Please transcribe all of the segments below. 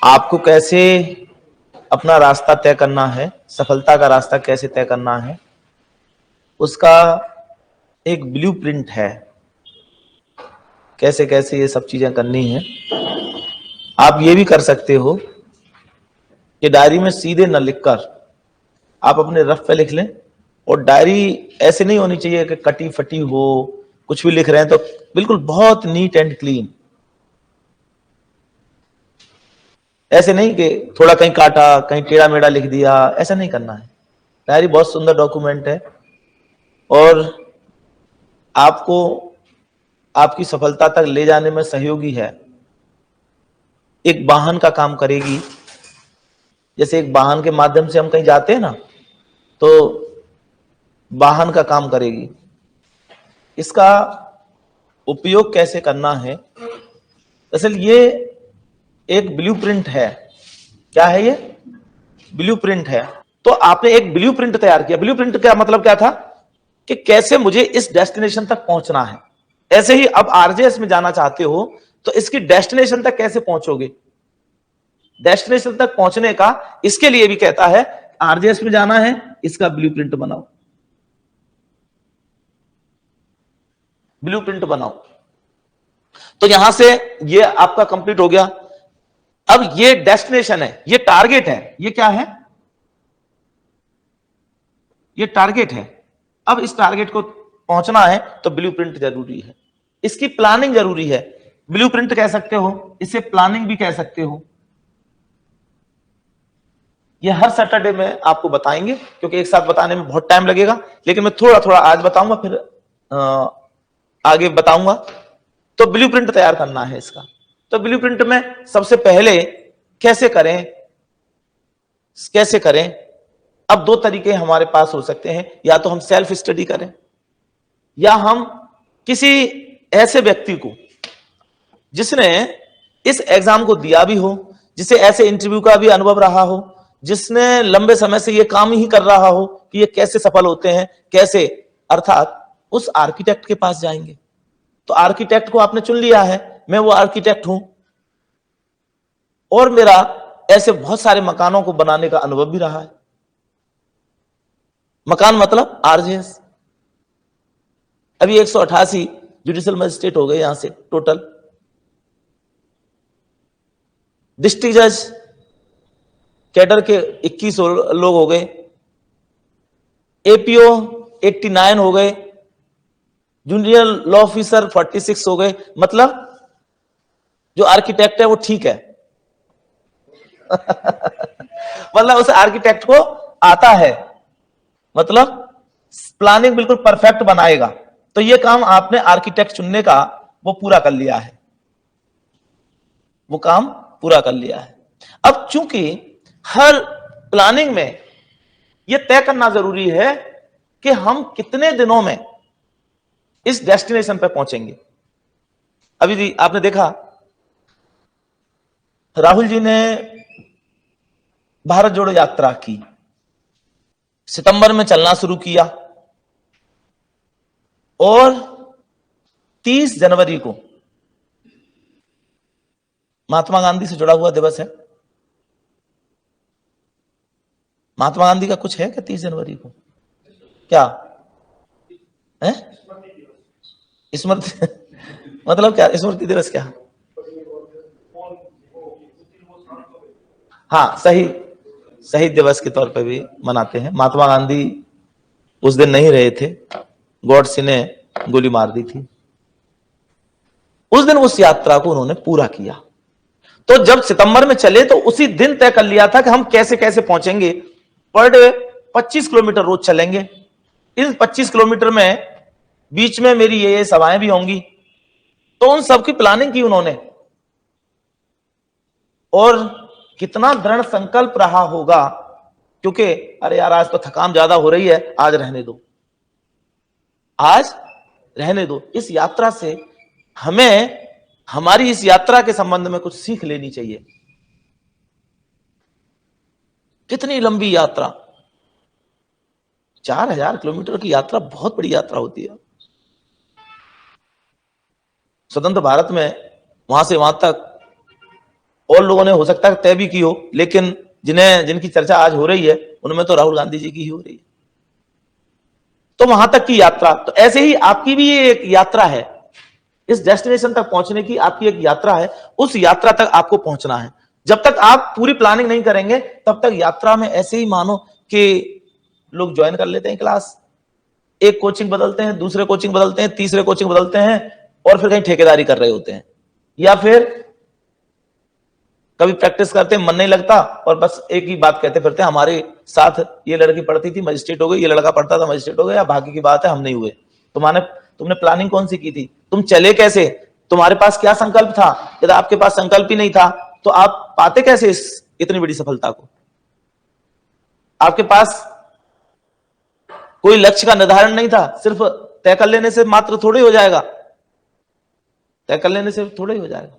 आपको कैसे अपना रास्ता तय करना है, सफलता का रास्ता कैसे तय करना है, उसका एक ब्लूप्रिंट है। कैसे कैसे ये सब चीजें करनी है। आप ये भी कर सकते हो कि डायरी में सीधे न लिखकर आप अपने रफ पे लिख लें। और डायरी ऐसे नहीं होनी चाहिए कि कटी फटी हो, कुछ भी लिख रहे हैं तो बिल्कुल बहुत नीट एंड क्लीन। ऐसे नहीं कि थोड़ा कहीं काटा, कहीं टेढ़ा मेढ़ा लिख दिया, ऐसा नहीं करना है। डायरी बहुत सुंदर डॉक्यूमेंट है और आपको आपकी सफलता तक ले जाने में सहयोगी है। एक वाहन का काम करेगी। जैसे एक वाहन के माध्यम से हम कहीं जाते हैं ना, तो वाहन का काम करेगी। इसका उपयोग कैसे करना है, असल ये एक ब्लूप्रिंट है। क्या है ये? ब्लूप्रिंट है। तो आपने एक ब्लूप्रिंट तैयार किया। ब्लूप्रिंट का मतलब क्या था कि कैसे मुझे इस डेस्टिनेशन तक पहुंचना है। ऐसे ही अब आरजेएस में जाना चाहते हो तो इसकी डेस्टिनेशन तक कैसे पहुंचोगे, डेस्टिनेशन तक पहुंचने का इसके लिए भी कहता है आरजेएस में जाना है, इसका ब्लूप्रिंट बनाओ। ब्लूप्रिंट बनाओ। तो यहां से ये आपका कंप्लीट हो गया। अब ये डेस्टिनेशन है, ये टारगेट है। ये क्या है? ये टारगेट है। अब इस टारगेट को पहुंचना है तो ब्लूप्रिंट जरूरी है। इसकी प्लानिंग जरूरी है। ब्लूप्रिंट कह सकते हो, इसे प्लानिंग भी कह सकते हो। ये हर सैटरडे में आपको बताएंगे क्योंकि एक साथ बताने में बहुत टाइम लगेगा, लेकिन मैं थोड़ा थोड़ा आज बताऊंगा, फिर आगे बताऊंगा। तो ब्लूप्रिंट तैयार करना है इसका। तो ब्लूप्रिंट में सबसे पहले कैसे करें, कैसे करें? अब दो तरीके हमारे पास हो सकते हैं। या तो हम सेल्फ स्टडी करें, या हम किसी ऐसे व्यक्ति को जिसने इस एग्जाम को दिया भी हो, जिसे ऐसे इंटरव्यू का भी अनुभव रहा हो, जिसने लंबे समय से ये काम ही कर रहा हो कि ये कैसे सफल होते हैं, कैसे, अर्थात उस आर्किटेक्ट के पास जाएंगे। तो आर्किटेक्ट को आपने चुन लिया है, मैं वो आर्किटेक्ट हूं और मेरा ऐसे बहुत सारे मकानों को बनाने का अनुभव भी रहा है। मकान मतलब आरजेएस। अभी 188 जुडिशियल मजिस्ट्रेट हो गए यहां से टोटल। डिस्ट्रिक्ट जज कैडर के 21 लोग हो गए। एपीओ 89 हो गए। जूनियर लॉ ऑफिसर 46 हो गए। मतलब जो आर्किटेक्ट है वो ठीक है। मतलब उस आर्किटेक्ट को आता है, मतलब प्लानिंग बिल्कुल परफेक्ट बनाएगा। तो ये काम आपने आर्किटेक्ट चुनने का वो पूरा कर लिया है, वो काम पूरा कर लिया है। अब चूंकि हर प्लानिंग में यह तय करना जरूरी है कि हम कितने दिनों में इस डेस्टिनेशन पर पहुंचेंगे। अभी आपने देखा राहुल जी ने भारत जोड़ो यात्रा की, सितंबर में चलना शुरू किया और 30 जनवरी को महात्मा गांधी से जुड़ा हुआ दिवस है। महात्मा गांधी का कुछ है क्या 30 जनवरी को? क्या है स्मृति? मतलब क्या स्मृति दिवस? क्या? हाँ, शहीद दिवस के तौर पर भी मनाते हैं। महात्मा गांधी उस दिन नहीं रहे थे, गॉडसे ने गोली मार दी थी। उस दिन उस यात्रा को उन्होंने पूरा किया। तो जब सितंबर में चले तो उसी दिन तय कर लिया था कि हम कैसे कैसे पहुंचेंगे। पर डे 25 किलोमीटर रोज चलेंगे। इस 25 किलोमीटर में बीच में मेरी ये सभाएं भी होंगी। तो उन सबकी प्लानिंग की उन्होंने। और कितना दृढ़ संकल्प रहा होगा, क्योंकि अरे यार आज तो थकान ज्यादा हो रही है, आज रहने दो, आज रहने दो। इस यात्रा से हमें हमारी इस यात्रा के संबंध में कुछ सीख लेनी चाहिए। कितनी लंबी यात्रा, 4000 किलोमीटर की यात्रा बहुत बड़ी यात्रा होती है। स्वतंत्र भारत में वहां से वहां तक और लोगों ने हो सकता है तय भी की हो, लेकिन जिनकी चर्चा आज हो रही है उनमें तो राहुल गांधी जी की ही हो रही है। तो वहां तक की यात्रा, तो ऐसे ही आपकी भी ये एक यात्रा है, इस डेस्टिनेशन तक पहुंचने की आपकी एक यात्रा है, उस यात्रा तक आपको पहुंचना है। जब तक आप पूरी प्लानिंग नहीं करेंगे तब तक यात्रा में ऐसे ही मानो कि लोग ज्वाइन कर लेते हैं क्लास, एक कोचिंग बदलते हैं, दूसरे कोचिंग बदलते हैं, तीसरे कोचिंग बदलते हैं, और फिर कहीं ठेकेदारी कर रहे होते हैं, या फिर कभी प्रैक्टिस करते हैं, मन नहीं लगता और बस एक ही बात कहते फिरते हैं, हमारे साथ ये लड़की पढ़ती थी मजिस्ट्रेट हो गई, ये लड़का पढ़ता था मजिस्ट्रेट हो गया, बाकी की बात है हम नहीं हुए। तुमने प्लानिंग कौन सी की थी? तुम चले कैसे? तुम्हारे पास क्या संकल्प था? यदि आपके पास संकल्प ही नहीं था तो आप पाते कैसे इतनी बड़ी सफलता को? आपके पास कोई लक्ष्य का निर्धारण नहीं था, सिर्फ तय कर लेने से मात्र थोड़े हो जाएगा, तय कर लेने से थोड़े ही हो जाएगा।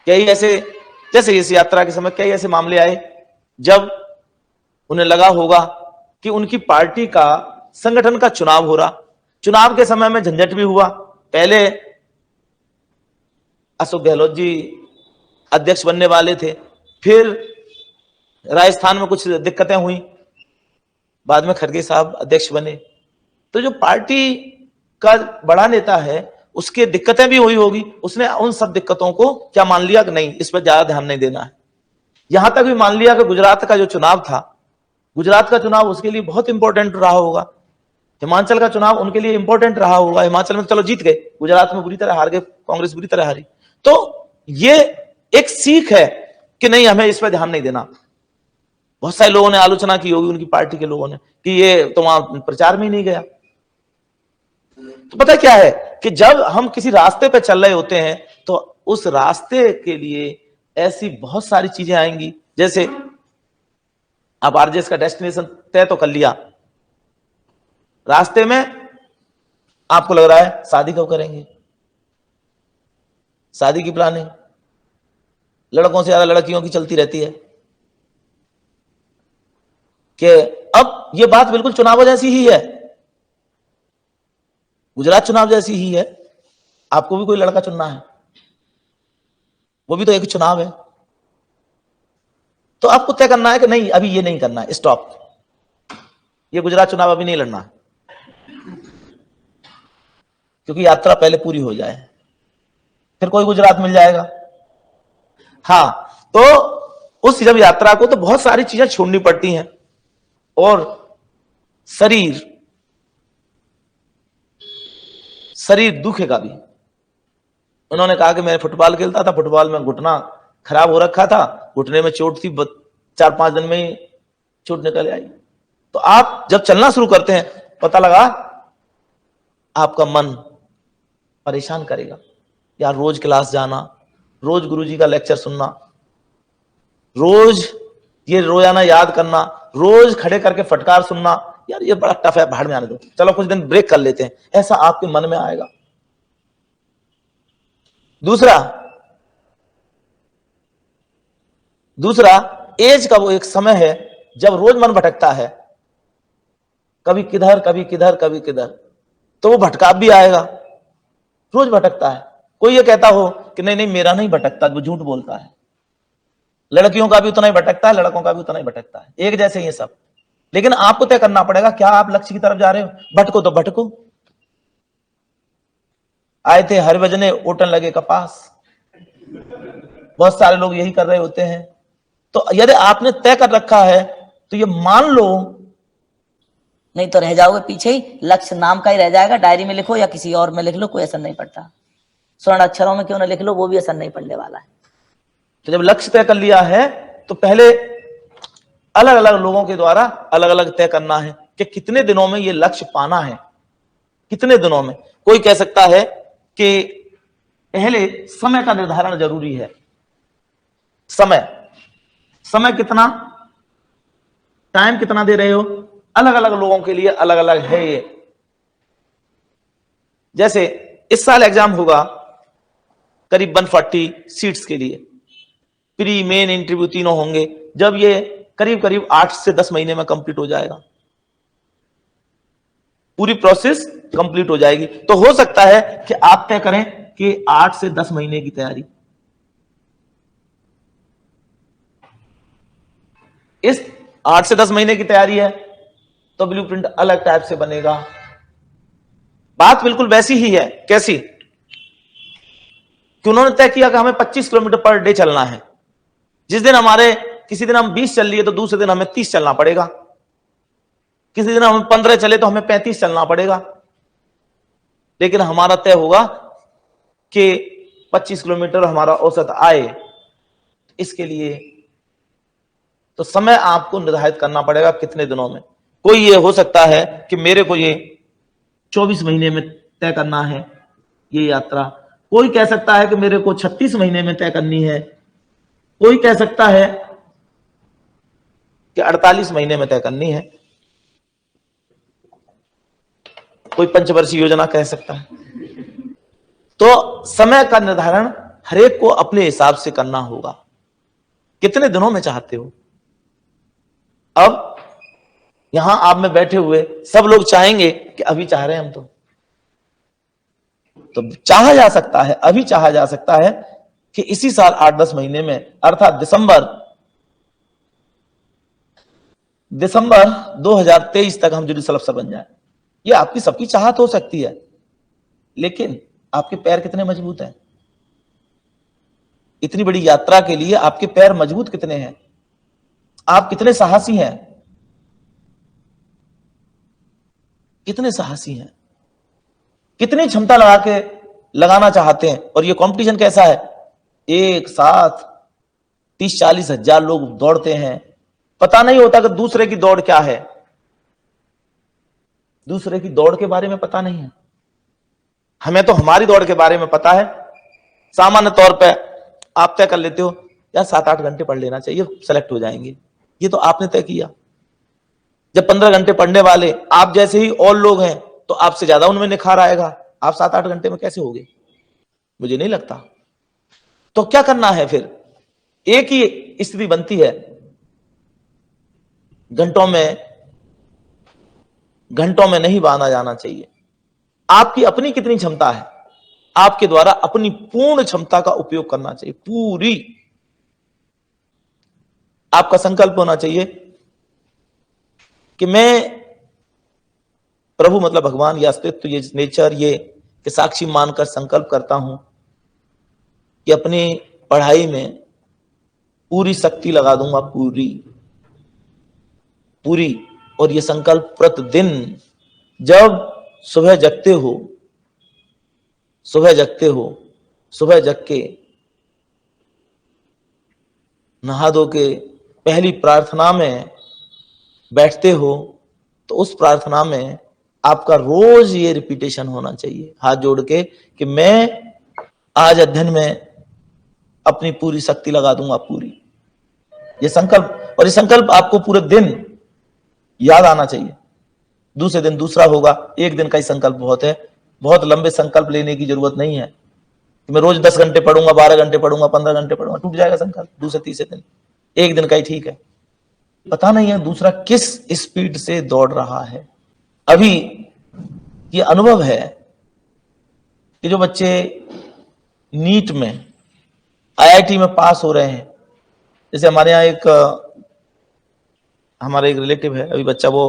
कई ऐसे, जैसे इस यात्रा के समय कई ऐसे मामले आए जब उन्हें लगा होगा कि उनकी पार्टी का संगठन का चुनाव हो रहा, चुनाव के समय में झंझट भी हुआ। पहले अशोक गहलोत जी अध्यक्ष बनने वाले थे, फिर राजस्थान में कुछ दिक्कतें हुई, बाद में खड़गे साहब अध्यक्ष बने। तो जो पार्टी का बड़ा नेता है उसके दिक्कतें भी हुई होगी, उसने उन सब दिक्कतों को क्या मान लिया कि नहीं, इस पर ज्यादा ध्यान नहीं देना है। यहां तक भी मान लिया कि गुजरात का जो चुनाव था, गुजरात का चुनाव उसके लिए बहुत इंपॉर्टेंट रहा होगा, हिमाचल का चुनाव उनके लिए इंपॉर्टेंट रहा होगा, हिमाचल में चलो जीत गए, गुजरात में बुरी तरह हार गए, कांग्रेस बुरी तरह हारी। तो ये एक सीख है कि नहीं, हमें इस पर ध्यान नहीं देना। बहुत सारे लोगों ने आलोचना की होगी उनकी पार्टी के लोगों ने कि ये तो वहां प्रचार में ही नहीं गया। तो पता क्या है कि जब हम किसी रास्ते पे चल रहे होते हैं तो उस रास्ते के लिए ऐसी बहुत सारी चीजें आएंगी, जैसे आप आरजेएस का डेस्टिनेशन तय तो कर लिया, रास्ते में आपको लग रहा है शादी कब करेंगे, शादी की प्लानिंग लड़कों से ज्यादा लड़कियों की चलती रहती है कि अब ये बात बिल्कुल चुनाव जैसी ही है, गुजरात चुनाव जैसी ही है। आपको भी कोई लड़का चुनना है, वो भी तो एक चुनाव है, तो आपको तय करना है कि नहीं अभी ये नहीं करना है, स्टॉप, ये गुजरात चुनाव अभी नहीं लड़ना है, क्योंकि यात्रा पहले पूरी हो जाए, फिर कोई गुजरात मिल जाएगा। हाँ, तो उस जब यात्रा को तो बहुत सारी चीजें छोड़नी पड़ती हैं, और शरीर दुखेगा भी। उन्होंने कहा कि मैं फुटबॉल खेलता था, फुटबॉल में घुटना खराब हो रखा था, घुटने में चोट थी, 4-5 दिन में ही चोट निकल आई। तो आप जब चलना शुरू करते हैं पता लगा आपका मन परेशान करेगा, यार रोज क्लास जाना, रोज गुरुजी का लेक्चर सुनना, रोज ये रोजाना याद करना, रोज खड़े करके फटकार सुनना, यार ये बड़ा टफ है, भाड़ में आने दो, चलो कुछ दिन ब्रेक कर लेते हैं, ऐसा आपके मन में आएगा। दूसरा एज का वो एक समय है जब रोज मन भटकता है, कभी किधर कभी किधर कभी किधर, तो वो भटकाव भी आएगा, रोज भटकता है। कोई ये कहता हो कि नहीं नहीं मेरा नहीं भटकता, वो झूठ बोलता है। लड़कियों का भी उतना ही भटकता है, लड़कों का भी उतना ही भटकता है, एक जैसे ही सब। लेकिन आपको तय करना पड़ेगा क्या आप लक्ष्य की तरफ जा रहे हो। भटको तो भटको। आए थे हर बजने ओटन लगे कपास, बहुत सारे लोग यही कर रहे होते हैं। तो यदि आपने तय कर रखा है तो ये मान लो, नहीं तो रह जाओगे पीछे ही, लक्ष्य नाम का ही रह जाएगा, डायरी में लिखो या किसी और में लिख लो, कोई असर नहीं पड़ता, स्वर्ण अक्षरों में क्यों ना लिख लो, वो भी असर नहीं पड़ने वाला है। तो जब लक्ष्य तय कर लिया है तो पहले अलग अलग लोगों के द्वारा अलग अलग तय करना है कि कितने दिनों में ये लक्ष्य पाना है, कितने दिनों में। कोई कह सकता है कि पहले समय का निर्धारण जरूरी है। समय कितना, टाइम कितना दे रहे हो, अलग अलग लोगों के लिए अलग अलग है ये। जैसे इस साल एग्जाम होगा करीब 140 सीट्स के लिए, प्री मेन इंटरव्यू तीनों होंगे, जब ये करीब करीब 8 से 10 महीने में कंप्लीट हो जाएगा, पूरी प्रोसेस कंप्लीट हो जाएगी। तो हो सकता है कि आप तय करें कि 8 से 10 महीने की तैयारी, इस 8 से 10 महीने की तैयारी है तो ब्लूप्रिंट अलग टाइप से बनेगा। बात बिल्कुल वैसी ही है। कैसी? कि उन्होंने तय किया कि हमें 25 किलोमीटर पर डे चलना है। जिस दिन हमारे किसी दिन हम 20 चल लिए तो दूसरे दिन हमें 30 चलना पड़ेगा, किसी दिन हम 15 चले तो हमें 35 चलना पड़ेगा, लेकिन हमारा तय होगा कि 25 किलोमीटर हमारा औसत आए। इसके लिए तो समय आपको निर्धारित करना पड़ेगा कितने दिनों में। कोई ये हो सकता है कि मेरे को ये 24 महीने में तय करना है ये यात्रा, कोई कह सकता है कि मेरे को 36 महीने में तय करनी है, कोई कह सकता है कि 48 महीने में तय करनी है, कोई पंचवर्षीय योजना कह सकता है। तो समय का निर्धारण हरेक को अपने हिसाब से करना होगा। कितने दिनों में चाहते हो? अब यहां आप में बैठे हुए सब लोग चाहेंगे कि अभी चाह रहे हैं हम तो चाहा जा सकता है, अभी चाहा जा सकता है कि इसी साल 8-10 महीने में अर्थात दिसंबर 2023 तक हम जुडिशियल अफसर बन जाए। ये आपकी सबकी चाहत हो सकती है, लेकिन आपके पैर कितने मजबूत हैं? इतनी बड़ी यात्रा के लिए आपके पैर मजबूत कितने हैं? आप कितने साहसी हैं? कितने साहसी हैं? कितनी क्षमता लगाना चाहते हैं? और ये कंपटीशन कैसा है? एक साथ 30-40 हजार लोग दौड़ते हैं, पता नहीं होता कि दूसरे की दौड़ क्या है, दूसरे की दौड़ के बारे में पता नहीं है। हमें तो हमारी दौड़ के बारे में पता है। सामान्य तौर पे आप तय कर लेते हो यार 7-8 घंटे पढ़ लेना चाहिए, सेलेक्ट हो जाएंगे। ये तो आपने तय किया। जब 15 घंटे पढ़ने वाले आप जैसे ही और लोग हैं तो आपसे ज्यादा उनमें निखार आएगा। आप 7-8 घंटे में कैसे होगे? मुझे नहीं लगता। तो क्या करना है फिर? एक ही स्थिति बनती है, घंटों में नहीं बांधा जाना चाहिए। आपकी अपनी कितनी क्षमता है, आपके द्वारा अपनी पूर्ण क्षमता का उपयोग करना चाहिए। पूरी आपका संकल्प होना चाहिए कि मैं प्रभु मतलब भगवान या अस्तित्व, ये नेचर, ये कि साक्षी मानकर संकल्प करता हूं कि अपनी पढ़ाई में पूरी शक्ति लगा दूंगा, पूरी पूरी। और ये संकल्प प्रतिदिन जब सुबह जगते हो, सुबह जग के नहा धो के पहली प्रार्थना में बैठते हो तो उस प्रार्थना में आपका रोज ये रिपीटेशन होना चाहिए हाथ जोड़ के कि मैं आज अध्ययन में अपनी पूरी शक्ति लगा दूंगा, पूरी। ये संकल्प, और ये संकल्प आपको पूरे दिन याद आना चाहिए। दूसरे दिन दूसरा होगा। एक दिन का ही संकल्प बहुत है, बहुत लंबे संकल्प लेने की जरूरत नहीं है कि मैं रोज 10 घंटे पढ़ूंगा, 12 घंटे पढ़ूंगा, 15 घंटे पढ़ूंगा, टूट जाएगा संकल्प दूसरे तीसरे दिन। एक दिन का ही ठीक है। पता नहीं है दूसरा किस स्पीड से दौड़ रहा है। अभी ये अनुभव है कि जो बच्चे नीट में, आईआईटी में पास हो रहे हैं, जैसे हमारे यहाँ हमारा एक रिलेटिव है, अभी बच्चा वो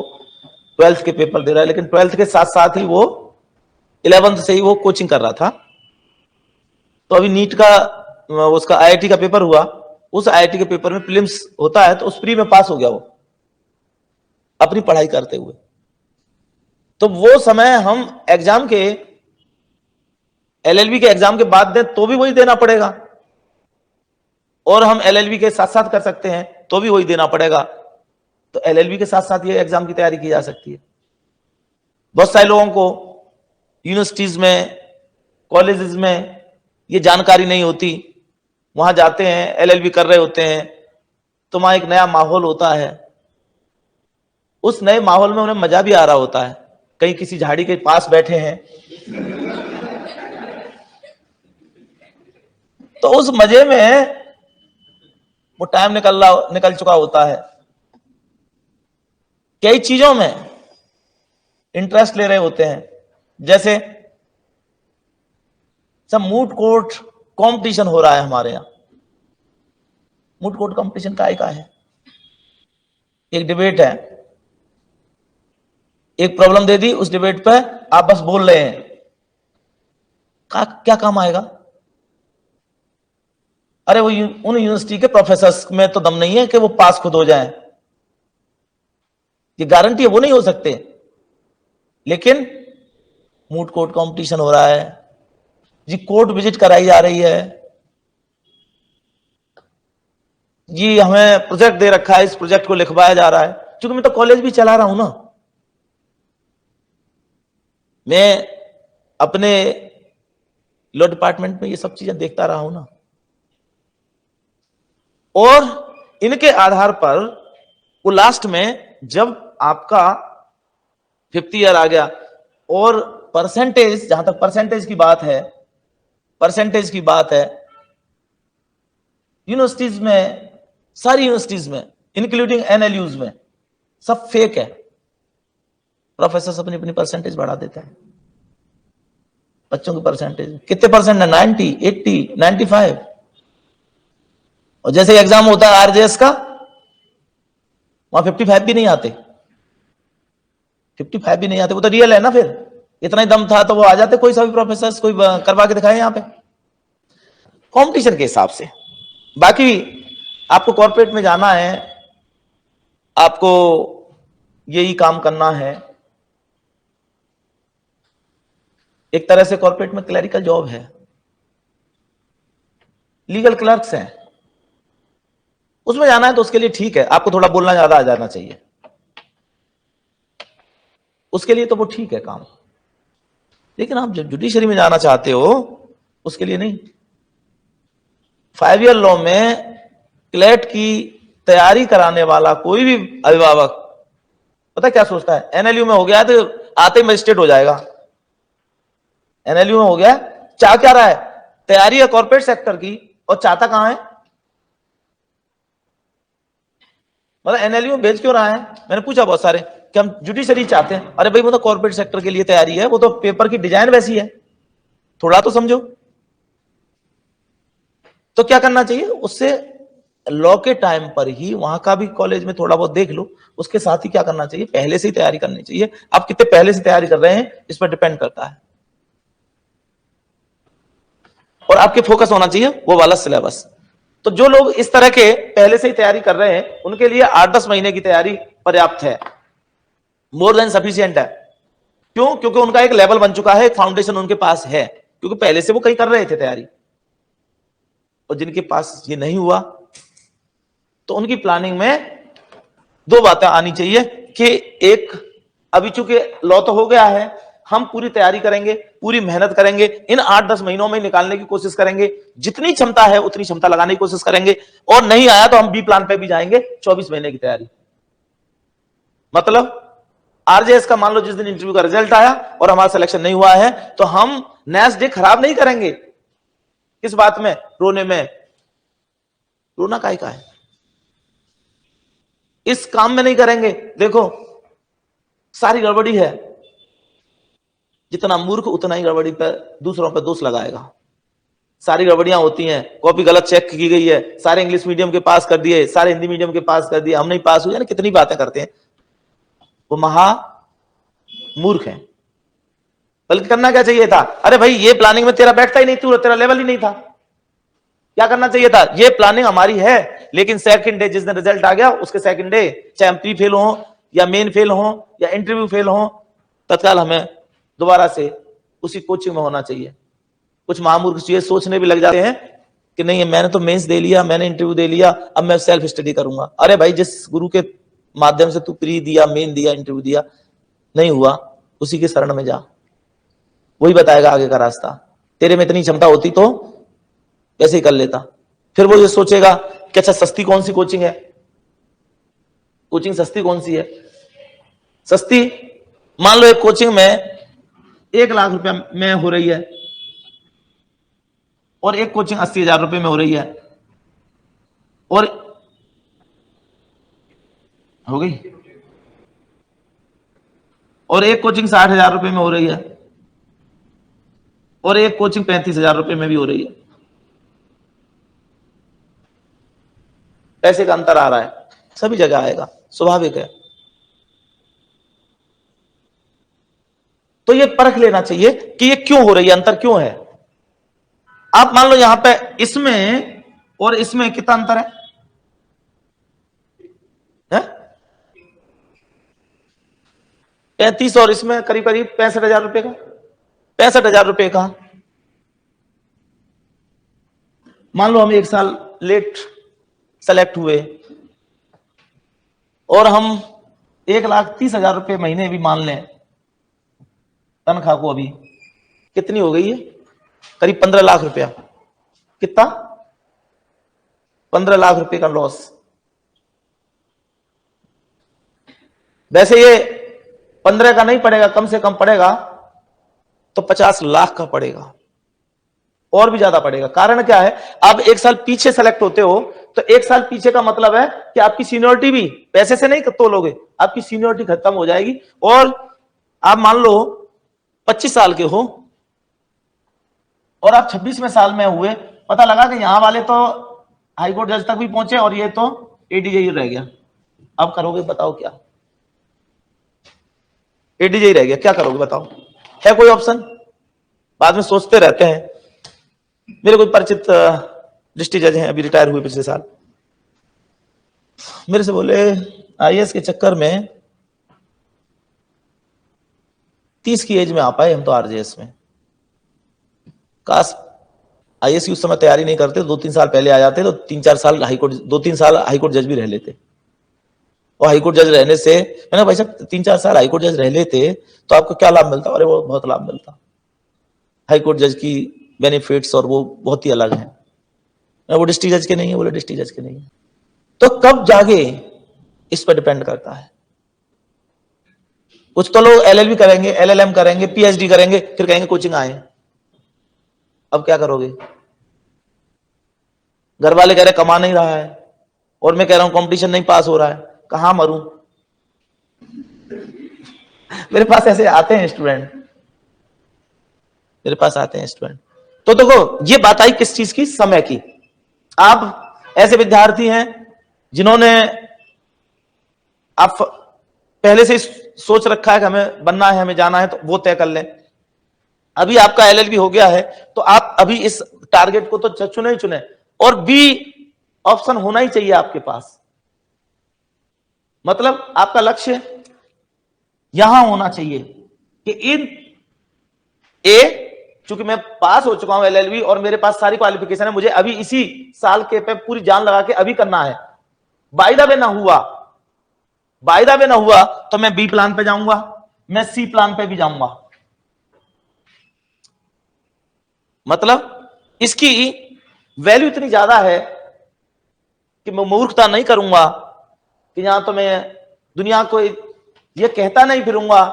12th के पेपर दे रहा है, लेकिन 12th के साथ साथ ही वो 11th से ही वो कोचिंग कर रहा था। तो अभी नीट का उसका आईआईटी का पेपर हुआ, उस आईआईटी के पेपर में प्रीलिम्स होता है तो उस प्री में पास हो गया वो अपनी पढ़ाई करते हुए। तो वो समय हम एग्जाम के, एलएलबी के एग्जाम के बाद दें तो भी वही देना पड़ेगा, और हम एलएलबी के साथ साथ कर सकते हैं तो भी वही देना पड़ेगा। तो एलएलबी के साथ साथ ये एग्जाम की तैयारी की जा सकती है। बहुत सारे लोगों को यूनिवर्सिटीज में, कॉलेजेस में ये जानकारी नहीं होती। वहां जाते हैं, एलएलबी कर रहे होते हैं, तो वहां एक नया माहौल होता है। उस नए माहौल में उन्हें मजा भी आ रहा होता है। कहीं किसी झाड़ी के पास बैठे हैं तो उस मजे में वो टाइम निकल चुका होता है। कई चीजों में इंटरेस्ट ले रहे होते हैं, जैसे सब मूड कोर्ट कंपटीशन हो रहा है हमारे यहां। मूड कोर्ट कंपटीशन काय का है? एक डिबेट है, एक प्रॉब्लम दे दी, उस डिबेट पे आप बस बोल रहे हैं, क्या काम आएगा? अरे वो उन यूनिवर्सिटी के प्रोफेसर्स में तो दम नहीं है कि वो पास खुद हो जाएं, ये गारंटी है वो नहीं हो सकते, लेकिन मूट कोर्ट कंपटीशन हो रहा है जी, कोर्ट विजिट कराई जा रही है जी, हमें प्रोजेक्ट दे रखा है, इस प्रोजेक्ट को लिखवाया जा रहा है। क्योंकि मैं तो कॉलेज भी चला रहा हूं ना, मैं अपने लॉ डिपार्टमेंट में ये सब चीजें देखता रहा हूं ना, और इनके आधार पर वो लास्ट में जब आपका 50 ईयर आ गया, और परसेंटेज, जहां तक परसेंटेज की बात है, परसेंटेज की बात है, यूनिवर्सिटीज में, सारी यूनिवर्सिटीज में इंक्लूडिंग एनएलयूज में सब फेक है। प्रोफेसर अपनी अपनी परसेंटेज बढ़ा देते हैं, बच्चों की परसेंटेज कितने परसेंट है? 90, 80, 95। और जैसे एग्जाम होता है आरजेएस का, वहां 55 भी नहीं आते, 55 भी नहीं आते। वो तो रियल है ना, फिर इतना ही दम था तो वो आ जाते, कोई सा भी प्रोफेसर कोई करवा के दिखाए यहां पे कंपटीशन के हिसाब से। बाकी आपको कॉर्पोरेट में जाना है, आपको यही काम करना है, एक तरह से कॉर्पोरेट में क्लरिकल जॉब है, लीगल क्लर्क्स हैं, उसमें जाना है तो उसके लिए ठीक है, आपको थोड़ा बोलना ज्यादा आ जाना चाहिए, उसके लिए तो वो ठीक है काम। लेकिन आप जब जुडिशरी में जाना चाहते हो, उसके लिए नहीं। 5 ईयर लॉ में क्लेट की तैयारी कराने वाला कोई भी अभिभावक पता क्या सोचता है, एनएलयू में हो गया तो आते ही मजिस्ट्रेट हो जाएगा। एनएलयू में हो गया, चाह क्या रहा है? तैयारी है कॉर्पोरेट सेक्टर की, और चाहता कहां है? मतलब एनएलयू में भेज क्यों रहा है? मैंने पूछा बहुत सारे कि हम जुडिशरी चाहते हैं। अरे भाई वो तो कॉर्पोरेट सेक्टर के लिए तैयारी है, वो तो पेपर की डिजाइन वैसी है, थोड़ा तो समझो। तो क्या करना चाहिए उससे, लॉ के टाइम पर ही वहां का भी कॉलेज में थोड़ा बहुत देख लो, उसके साथ ही क्या करना चाहिए, पहले से ही तैयारी करनी चाहिए। आप कितने पहले से तैयारी कर रहे हैं इस पर डिपेंड करता है, और आपके फोकस होना चाहिए वो वाला सिलेबस। तो जो लोग इस तरह के पहले से ही तैयारी कर रहे हैं, उनके लिए 8-10 महीने की तैयारी पर्याप्त है, मोर देन सफिशिएंट है। क्यों? क्योंकि उनका एक लेवल बन चुका है, एक फाउंडेशन उनके पास है, क्योंकि पहले से वो कहीं कर रहे थे तैयारी। और जिनके पास ये नहीं हुआ, तो उनकी प्लानिंग में 2 बातें आनी चाहिए कि एक, अभी चूंकि लॉ तो हो गया है, हम पूरी तैयारी करेंगे, पूरी मेहनत करेंगे, इन 8-10 महीनों में निकालने की कोशिश करेंगे, जितनी क्षमता है उतनी क्षमता लगाने की कोशिश करेंगे, और नहीं आया तो हम बी प्लान पे भी जाएंगे, 24 महीने की तैयारी। मतलब आरजेएस का मान लो जिस दिन इंटरव्यू का रिजल्ट आया और हमारा सिलेक्शन नहीं हुआ है, तो हम नेक्स्ट डे खराब नहीं करेंगे। किस बात में? रोने में। रोना काहे का है? इस काम में नहीं करेंगे। देखो सारी गड़बड़ी है, जितना मूर्ख उतना ही गड़बड़ी पे, दूसरों पे दोष लगाएगा। सारी गड़बड़ियां होती हैं, कॉपी गलत चेक की गई है, सारे इंग्लिश मीडियम के पास कर दिए, सारे हिंदी मीडियम के पास कर दिए, हम नहीं पास हुए, कितनी बातें करते हैं। वो महा मूर्ख है। बल्कि करना क्या चाहिए था, अरे भाई ये प्लानिंग में तेरा बैठता ही नहीं, तू तेरा लेवल ही नहीं था। क्या करना चाहिए था, ये प्लानिंग हमारी है, लेकिन सेकंड डे जिस दिन रिजल्ट आ गया, उसके सेकंड डे चाहे हम प्री फेल हो या मेन फेल हो या इंटरव्यू फेल हो, तत्काल हमें दोबारा से उसी कोचिंग में होना चाहिए। कुछ महामूर्ख ये सोचने भी लग जाते हैं कि नहीं मैंने तो मेंस दे लिया, मैंने इंटरव्यू दे लिया, अब मैं सेल्फ स्टडी करूंगा। अरे भाई जिस गुरु के माध्यम से तू प्री दिया, मेन दिया, इंटरव्यू दिया, नहीं हुआ, उसी के शरण में जा, वही बताएगा आगे का रास्ता। तेरे में इतनी क्षमता होती तो कैसे ही कर लेता। फिर वो ये सोचेगा कि अच्छा सस्ती कौन सी कोचिंग है, कोचिंग सस्ती कौन सी है? सस्ती मान लो एक कोचिंग में 1 लाख रुपया में हो रही है, और एक कोचिंग 80,000 रुपए में हो रही है, और हो गई, और एक कोचिंग 60,000 रुपए में हो रही है, और एक कोचिंग 35,000 रुपए में भी हो रही है। पैसे का अंतर आ रहा है, सभी जगह आएगा। स्वाभाविक है। तो ये परख लेना चाहिए कि ये क्यों हो रही है, अंतर क्यों है। आप मान लो यहां पे इसमें और इसमें कितना अंतर है? 35 और इसमें करीब करीब 65,000 रुपए का, 65,000 रुपए का। मान लो हम 1 साल लेट सेलेक्ट हुए और हम 1,30,000 रुपए महीने भी मान लें तनख्वाह को, अभी कितनी हो गई है? करीब 15 लाख रुपया। कितना? 15 लाख रुपए का लॉस। वैसे ये 15 का नहीं पड़ेगा, कम से कम पड़ेगा तो 50 लाख का पड़ेगा, और भी ज्यादा पड़ेगा। कारण क्या है? आप 1 साल पीछे सेलेक्ट होते हो तो 1 साल पीछे का मतलब है कि आपकी सीनियरिटी भी पैसे से नहीं तोलोगे, आपकी सीनियरिटी खत्म हो जाएगी। और आप मान लो 25 साल के हो और आप 26वें साल में हुए, पता लगा कि यहां वाले तो हाईकोर्ट जज तक भी पहुंचे और ये तो एडीजे रह गया। अब करोगे बताओ क्या? एडीजे रह गया, क्या करोगे बताओ? है कोई ऑप्शन? बाद में सोचते रहते हैं। मेरे कोई परिचित डिस्ट्रिक्ट जज हैं, अभी रिटायर हुए पिछले साल, मेरे से बोले आईएएस के चक्कर में 30 की एज में आ पाए हम तो आरजेएस में। काश आईएएस की उस समय तैयारी नहीं करते, 2-3 साल पहले आ जाते तो 3-4 साल हाईकोर्ट, 2-3 साल हाईकोर्ट जज भी रह लेते। और हाईकोर्ट जज रहने से, मैंने भाई साहब 3-4 साल हाईकोर्ट जज रह लेते तो आपको क्या लाभ मिलता? अरे वो बहुत लाभ मिलता, हाईकोर्ट जज की बेनिफिट्स और वो बहुत ही अलग है। वो डिस्ट्रिक्ट जज के नहीं है, बोले डिस्ट्रिक्ट जज के नहीं है। तो कब जागे इस पर डिपेंड करता है। कुछ तो लोग एलएलबी करेंगे, एलएलएम करेंगे, पीएचडी करेंगे, फिर कहेंगे कोचिंग आए। अब क्या करोगे? घर वाले कह रहे कमा नहीं रहा है और मैं कह रहा हूं कंपटीशन नहीं पास हो रहा है, कहां मरूं? मेरे पास ऐसे आते हैं स्टूडेंट, मेरे पास आते हैं स्टूडेंट। तो देखो ये बात आई किस चीज की? समय की। आप ऐसे विद्यार्थी हैं जिन्होंने आप पहले से सोच रखा है कि हमें बनना है, हमें जाना है, तो वो तय कर लें। अभी आपका एलएलबी हो गया है तो आप अभी इस टारगेट को तो चुने ही चुने, और बी ऑप्शन होना ही चाहिए आपके पास। मतलब आपका लक्ष्य यहां होना चाहिए कि इन ए, चूंकि मैं पास हो चुका हूं एलएलबी और मेरे पास सारी क्वालिफिकेशन है, मुझे अभी इसी साल के पे पूरी जान लगा के अभी करना है। बाय द वे ना हुआ, बाय द वे ना हुआ तो मैं बी प्लान पे जाऊंगा, मैं सी प्लान पे भी जाऊंगा। मतलब इसकी वैल्यू इतनी ज्यादा है कि मैं मूर्खता नहीं करूंगा कि यहां तो मैं दुनिया को ये कहता नहीं फिरूंगा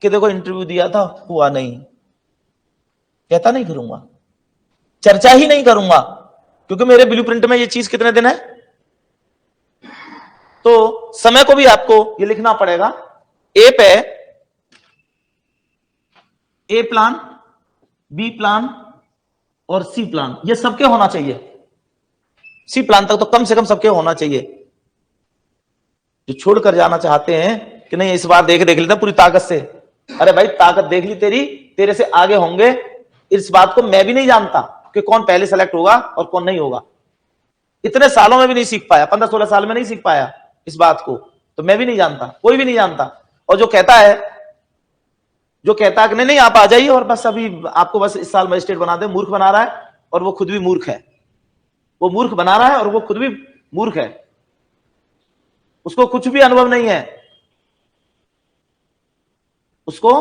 कि देखो इंटरव्यू दिया था हुआ नहीं, कहता नहीं फिरूंगा, चर्चा ही नहीं करूंगा, क्योंकि मेरे ब्लूप्रिंट में ये चीज कितने दिन है। तो समय को भी आपको ये लिखना पड़ेगा, ए पे ए प्लान, बी प्लान और सी प्लान, ये सबके होना चाहिए। सी प्लान तक तो कम से कम सबके होना चाहिए। जो छोड़कर जाना चाहते हैं कि नहीं इस बार देख लेते पूरी ताकत से, अरे भाई ताकत देख ली तेरी, तेरे से आगे होंगे, इस बात को मैं भी नहीं जानता कि कौन पहले सेलेक्ट होगा और कौन नहीं होगा। इतने सालों में भी नहीं सीख पाया, 15-16 साल में नहीं सीख पाया इस बात को, तो मैं भी नहीं जानता, कोई भी नहीं जानता। और जो कहता है कि नहीं आप आ जाइए और बस अभी आपको बस इस साल मजिस्ट्रेट बना दे, मूर्ख बना रहा है और वो खुद भी मूर्ख है। वो मूर्ख बना रहा है और वो खुद भी मूर्ख है, उसको कुछ भी अनुभव नहीं है, उसको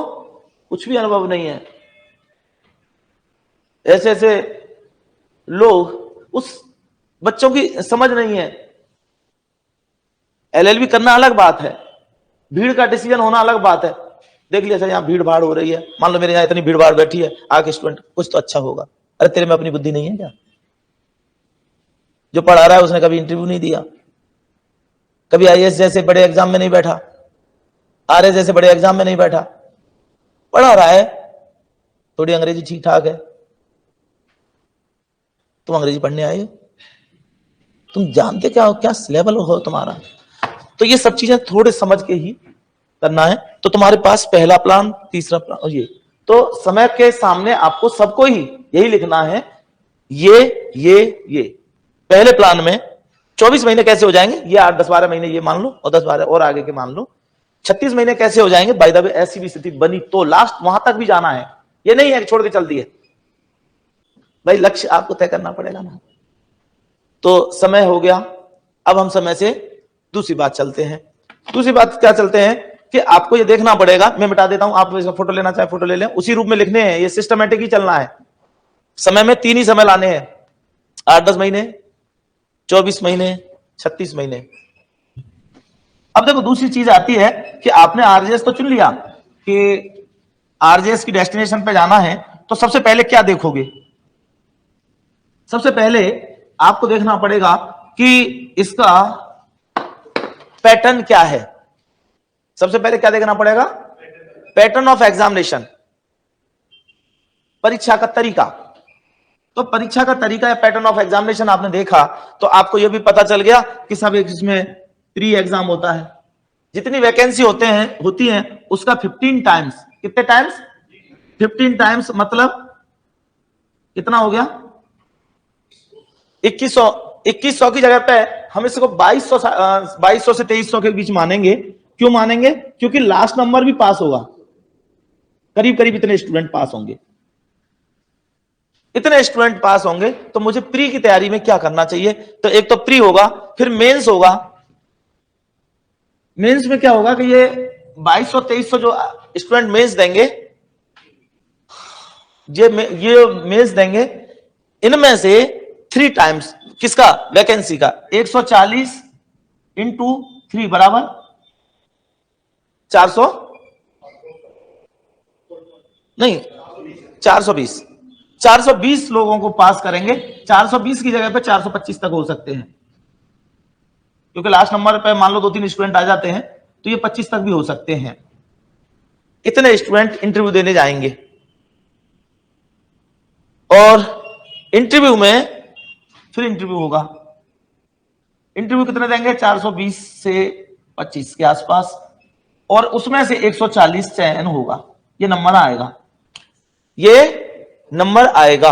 कुछ भी अनुभव नहीं है। ऐसे ऐसे लोग, उस बच्चों की समझ नहीं है। एलएलबी करना अलग बात है, भीड़ का डिसीजन होना अलग बात है। देख लिया सर यहाँ भीड़ भाड़ हो रही है, मान लो मेरे यहाँ इतनी भीड़ भाड़ बैठी है, आके स्टूडेंट कुछ तो अच्छा होगा। अरे तेरे में अपनी बुद्धि नहीं है क्या? जो पढ़ा रहा है उसने कभी इंटरव्यू नहीं दिया, कभी आईएएस जैसे बड़े एग्जाम में नहीं बैठा, आरएस जैसे बड़े एग्जाम में नहीं बैठा, पढ़ा रहा है, थोड़ी अंग्रेजी ठीक ठाक है। तुम अंग्रेजी पढ़ने आए हो, तुम जानते क्या हो, क्या लेवल हो तुम्हारा? तो ये सब चीजें थोड़े समझ के ही करना है। तो तुम्हारे पास पहला प्लान, तीसरा प्लान और ये, तो समय के सामने आपको सबको ही यही लिखना है, ये पहले प्लान में 24 महीने कैसे हो जाएंगे, ये 8 10 12 महीने ये मान लो, और 10 12 और आगे के मान लो। 36 महीने कैसे हो जाएंगे, बाय द वे ऐसी भी स्थिति बनी तो लास्ट वहां तक भी जाना है, ये नहीं है कि छोड़ के चल दिए भाई, लक्ष्य आपको तय करना पड़ेगा ना। तो समय हो गया, अब हम समय से दूसरी बात चलते हैं। दूसरी बात क्या चलते हैं कि आपको ये देखना पड़ेगा, मैं मिटा देता हूं, आप इसका फोटो लेना चाहे फोटो ले लें, उसी रूप में लिखने हैं, ये सिस्टमेटिक ही चलना है। समय में 3 ही समय लाने हैं, 8 10 महीने, 24 महीने, 36 महीने। अब देखो दूसरी चीज आती है कि आपने आरजेएस तो चुन लिया कि आरजेएस की डेस्टिनेशन पे जाना है, तो सबसे पहले क्या देखोगे, सबसे पहले आपको देखना पड़ेगा कि इसका पैटर्न क्या है। सबसे पहले क्या देखना पड़ेगा, पैटर्न ऑफ एग्जामिनेशन, परीक्षा का तरीका। तो परीक्षा का तरीका या पैटर्न ऑफ एग्जामिनेशन आपने देखा तो आपको यह भी पता चल गया कि सब इसमें प्री एग्जाम होता है, जितनी वैकेंसी होती हैं उसका 15 टाइम्स, कितने टाइम्स, 15 टाइम्स, मतलब कितना हो गया 2100 की जगह पे हम इसको 2200 से 2300 के बीच मानेंगे। क्यों मानेंगे, क्योंकि लास्ट नंबर भी पास होगा, करीब करीब इतने स्टूडेंट पास होंगे, इतने स्टूडेंट पास होंगे। तो मुझे प्री की तैयारी में क्या करना चाहिए, तो एक तो प्री होगा, फिर मेंस होगा। मेंस में क्या होगा कि ये 2200-2300 जो स्टूडेंट मेंस देंगे, ये मेंस देंगे, इनमें से 3 टाइम्स किसका, वैकेंसी का, 140 इंटू 3 बराबर 400 नहीं 420 लोगों को पास करेंगे। 420 की जगह पे 425 तक हो सकते हैं, क्योंकि लास्ट नंबर पे मान लो 2-3 स्टूडेंट आ जाते हैं तो ये 25 तक भी हो सकते हैं। इतने स्टूडेंट इंटरव्यू देने जाएंगे, और इंटरव्यू में फिर इंटरव्यू होगा। इंटरव्यू कितने देंगे, 420 से 25 के आसपास, और उसमें से 140 चयन होगा, ये नंबर आएगा, ये नंबर आएगा।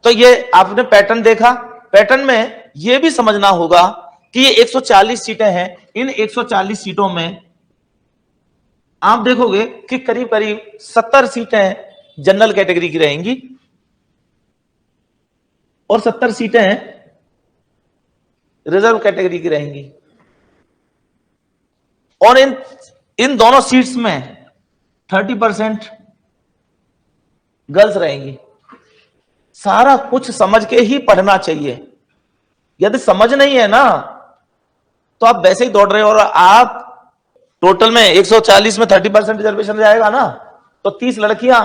तो ये आपने पैटर्न देखा, पैटर्न में ये भी समझना होगा कि ये 140 सीटें हैं, इन 140 सीटों में आप देखोगे कि करीब करीब 70 सीटें जनरल कैटेगरी की रहेंगी और 70 सीटें रिजर्व कैटेगरी की रहेंगी, और इन दोनों सीट्स में 30% गर्ल्स रहेंगी। सारा कुछ समझ के ही पढ़ना चाहिए, यदि समझ नहीं है ना तो आप वैसे ही दौड़ रहे हो, और आप टोटल में 140 में 30% रिजर्वेशन जाएगा ना, तो 30 लड़कियां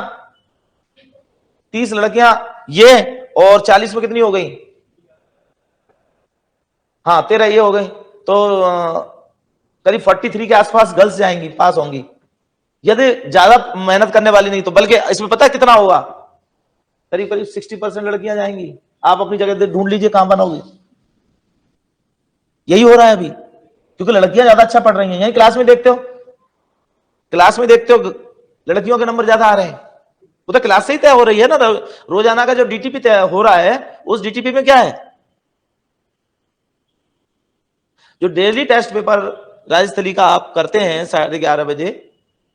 ये, और 40 में कितनी हो गई, हाँ 13 ये हो गई, तो करीब 43 के आसपास गर्ल्स जाएंगी, पास होंगी, यदि ज्यादा मेहनत करने वाली नहीं तो। बल्कि इसमें पता है कितना होगा, करीब करीब 60% लड़कियां जाएंगी। आप अपनी जगह ढूंढ लीजिए कहां बनोगे, यही हो रहा है अभी, क्योंकि लड़कियां ज्यादा अच्छा पढ़ रही हैं। यही क्लास में देखते हो लड़कियों के नंबर ज्यादा आ रहे हैं, वो तो क्लास से ही तय हो रही है ना। रोजाना का जो डीटीपी तय हो रहा है, उस डीटीपी में क्या है, जो डेली टेस्ट पेपर राज्यस्थली का आप करते हैं 11:30 बजे,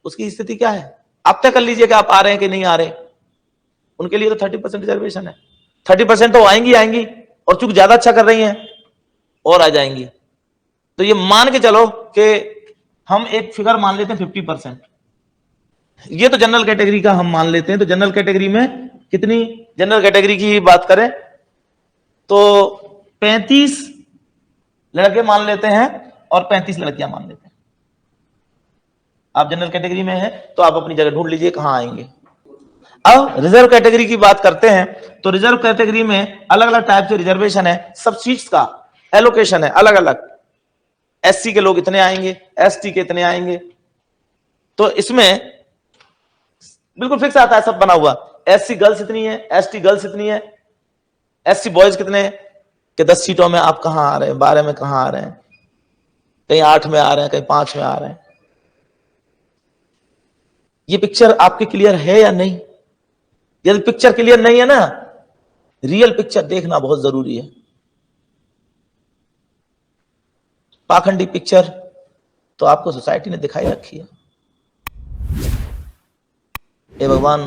उसकी स्थिति क्या है, आप तय कर लीजिए कि आप आ रहे हैं कि नहीं आ रहे। उनके लिए तो 30% रिजर्वेशन है, 30% तो आएंगी, और चूंकि ज्यादा अच्छा कर रही हैं और आ जाएंगी। तो ये मान के चलो कि हम एक फिगर मान लेते हैं 50%, ये तो जनरल कैटेगरी का हम मान लेते हैं। तो जनरल कैटेगरी में कितनी, जनरल कैटेगरी की बात करें तो 35 लड़के मान लेते हैं और 35 लड़कियां मान लेते हैं। आप जनरल कैटेगरी में हैं तो आप अपनी जगह ढूंढ लीजिए कहां आएंगे। अब रिजर्व कैटेगरी की बात करते हैं, तो रिजर्व कैटेगरी में अलग अलग टाइप से रिजर्वेशन है, सब सीट्स का एलोकेशन है अलग अलग। एससी के लोग इतने आएंगे, एसटी के इतने आएंगे, तो इसमें बिल्कुल फिक्स आता है, सब बना हुआ। एससी गर्ल्स इतनी है, एसटी गर्ल्स इतनी है, एससी बॉयज कितने हैं कि 10 सीटों में आप कहां आ रहे हैं, 12 में कहां आ रहे हैं। कहीं 8 में आ रहे हैं, कहीं 5 में आ रहे हैं। ये पिक्चर आपके क्लियर है या नहीं? यदि पिक्चर क्लियर नहीं है ना, रियल पिक्चर देखना बहुत जरूरी है। पाखंडी पिक्चर तो आपको सोसाइटी ने दिखाई रखी है। हे भगवान,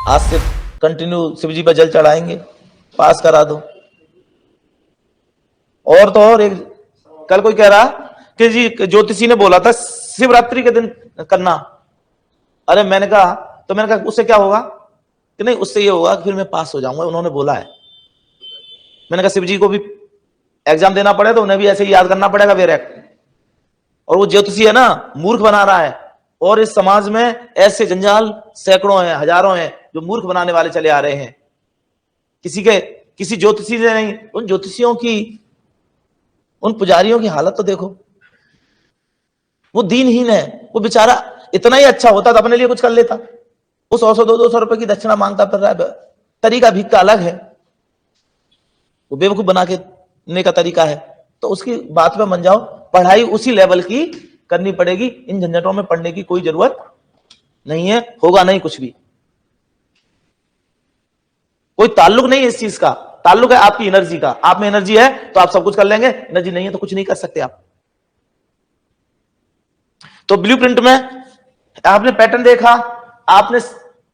आज से कंटिन्यू शिव जी पर जल चढ़ाएंगे, पास करा दो। और तो और, एक कल कोई कह रहा कि जी ज्योतिषी ने बोला था शिवरात्रि के दिन करना। अरे मैंने कहा उससे क्या होगा? कि नहीं, उससे ये होगा कि फिर मैं पास हो जाऊंगा, उन्होंने बोला है। मैंने कहा शिव जी को भी एग्जाम देना पड़े तो उन्हें भी ऐसे ही याद करना पड़ेगा फिर। और वो ज्योतिषी है ना, मूर्ख बना रहा है। और इस समाज में ऐसे जंजाल सैकड़ों हैं, हजारों हैं जो मूर्ख बनाने वाले चले आ रहे हैं। किसी ज्योतिषी से नहीं, उन ज्योतिषियों की, उन पुजारियों की हालत तो देखो। वो दीनहीन है। वो बेचारा इतना ही अच्छा होता तो अपने लिए कुछ कर लेता। वो 100 200 रुपए की दक्षिणा मांगता फिर रहा है। तरीका भीख का अलग है, वो बेवकूफ बना के ने का तरीका है। तो उसकी बात पे मान जाओ। पढ़ाई उसी लेवल की करनी पड़ेगी। इन झंझटों में पढ़ने की कोई जरूरत नहीं है, होगा नहीं कुछ भी। कोई ताल्लुक नहीं है इस चीज का। ताल्लुक है आपकी एनर्जी का। आप में एनर्जी है तो आप सब कुछ कर लेंगे, एनर्जी नहीं है तो कुछ नहीं कर सकते आप। तो ब्लूप्रिंट में आपने पैटर्न देखा, आपने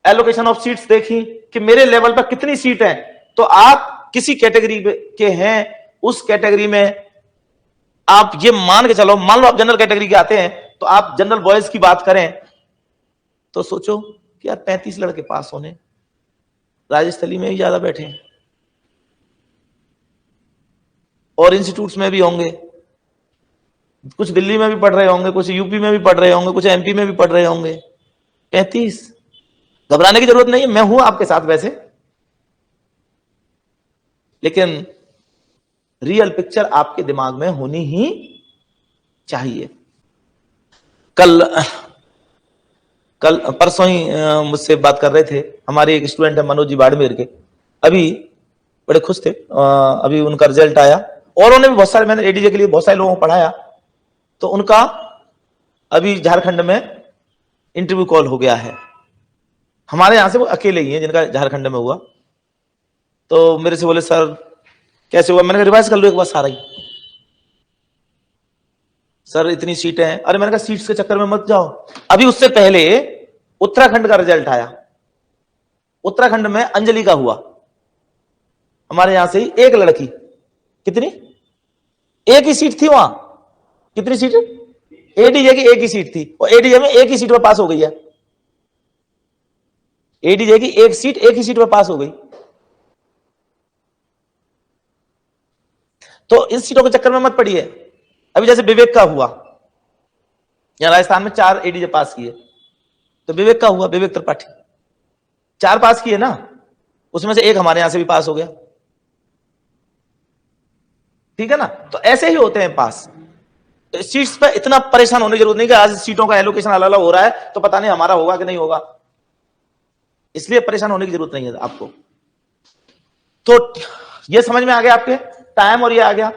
एलोकेशन ऑफ सीट्स देखी कि मेरे लेवल पर कितनी सीट है। तो आप किसी कैटेगरी के हैं, उस कैटेगरी में आप ये मान के चलो, मान लो आप जनरल कैटेगरी के आते हैं, तो आप जनरल बॉयज की बात करें तो सोचो कि यार 35 लड़के पास होने, राजस्थली में ही ज्यादा बैठे हैं। और इंस्टीट्यूट्स में भी होंगे, कुछ दिल्ली में भी पढ़ रहे होंगे, कुछ यूपी में भी पढ़ रहे होंगे, कुछ एमपी में भी पढ़ रहे होंगे। 35, घबराने की जरूरत नहीं है। मैं हूं आपके साथ वैसे, लेकिन रियल पिक्चर आपके दिमाग में होनी ही चाहिए। कल परसों ही मुझसे बात कर रहे थे, हमारे एक स्टूडेंट है मनोज जी बाड़मेर के, अभी बड़े खुश थे। अभी उनका रिजल्ट आया और उन्होंने भी बहुत सारे, मैंने एडीजे के लिए बहुत सारे लोगों को पढ़ाया, तो उनका अभी झारखंड में इंटरव्यू कॉल हो गया है। हमारे यहां से वो अकेले ही हैं जिनका झारखंड में हुआ। तो मेरे से बोले सर कैसे हुआ? मैंने कहा रिवाइज कर लो एक बार सारा ही। सर इतनी सीटें हैं। अरे मैंने कहा सीट्स के चक्कर में मत जाओ। अभी उससे पहले उत्तराखंड का रिजल्ट आया। उत्तराखंड में अंजलि का हुआ, हमारे यहां से ही एक लड़की। कितनी? एक ही सीट थी वहां। कितनी सीट? एडीजे की एक ही सीट थी और एडीजे में एक ही सीट पर पास हो गई है। एडीजे की एक ही सीट पर पास हो गई। तो इन सीटों के चक्कर में मत पड़िए। अभी जैसे विवेक का हुआ, यहां राजस्थान में 4 एडीजे पास किए, तो विवेक का हुआ, विवेक त्रिपाठी 4 पास किए ना, उसमें से एक हमारे यहां से भी पास हो गया। ठीक है ना? तो ऐसे ही होते हैं पास। तो इस चीज पर इतना परेशान होने की जरूरत नहीं कि आज सीटों का एलोकेशन अलग अलग हो रहा है तो पता नहीं हमारा होगा कि नहीं होगा, इसलिए परेशान होने की जरूरत नहीं है आपको। तो ये समझ में आ गया आपके टाइम, और ये आ गया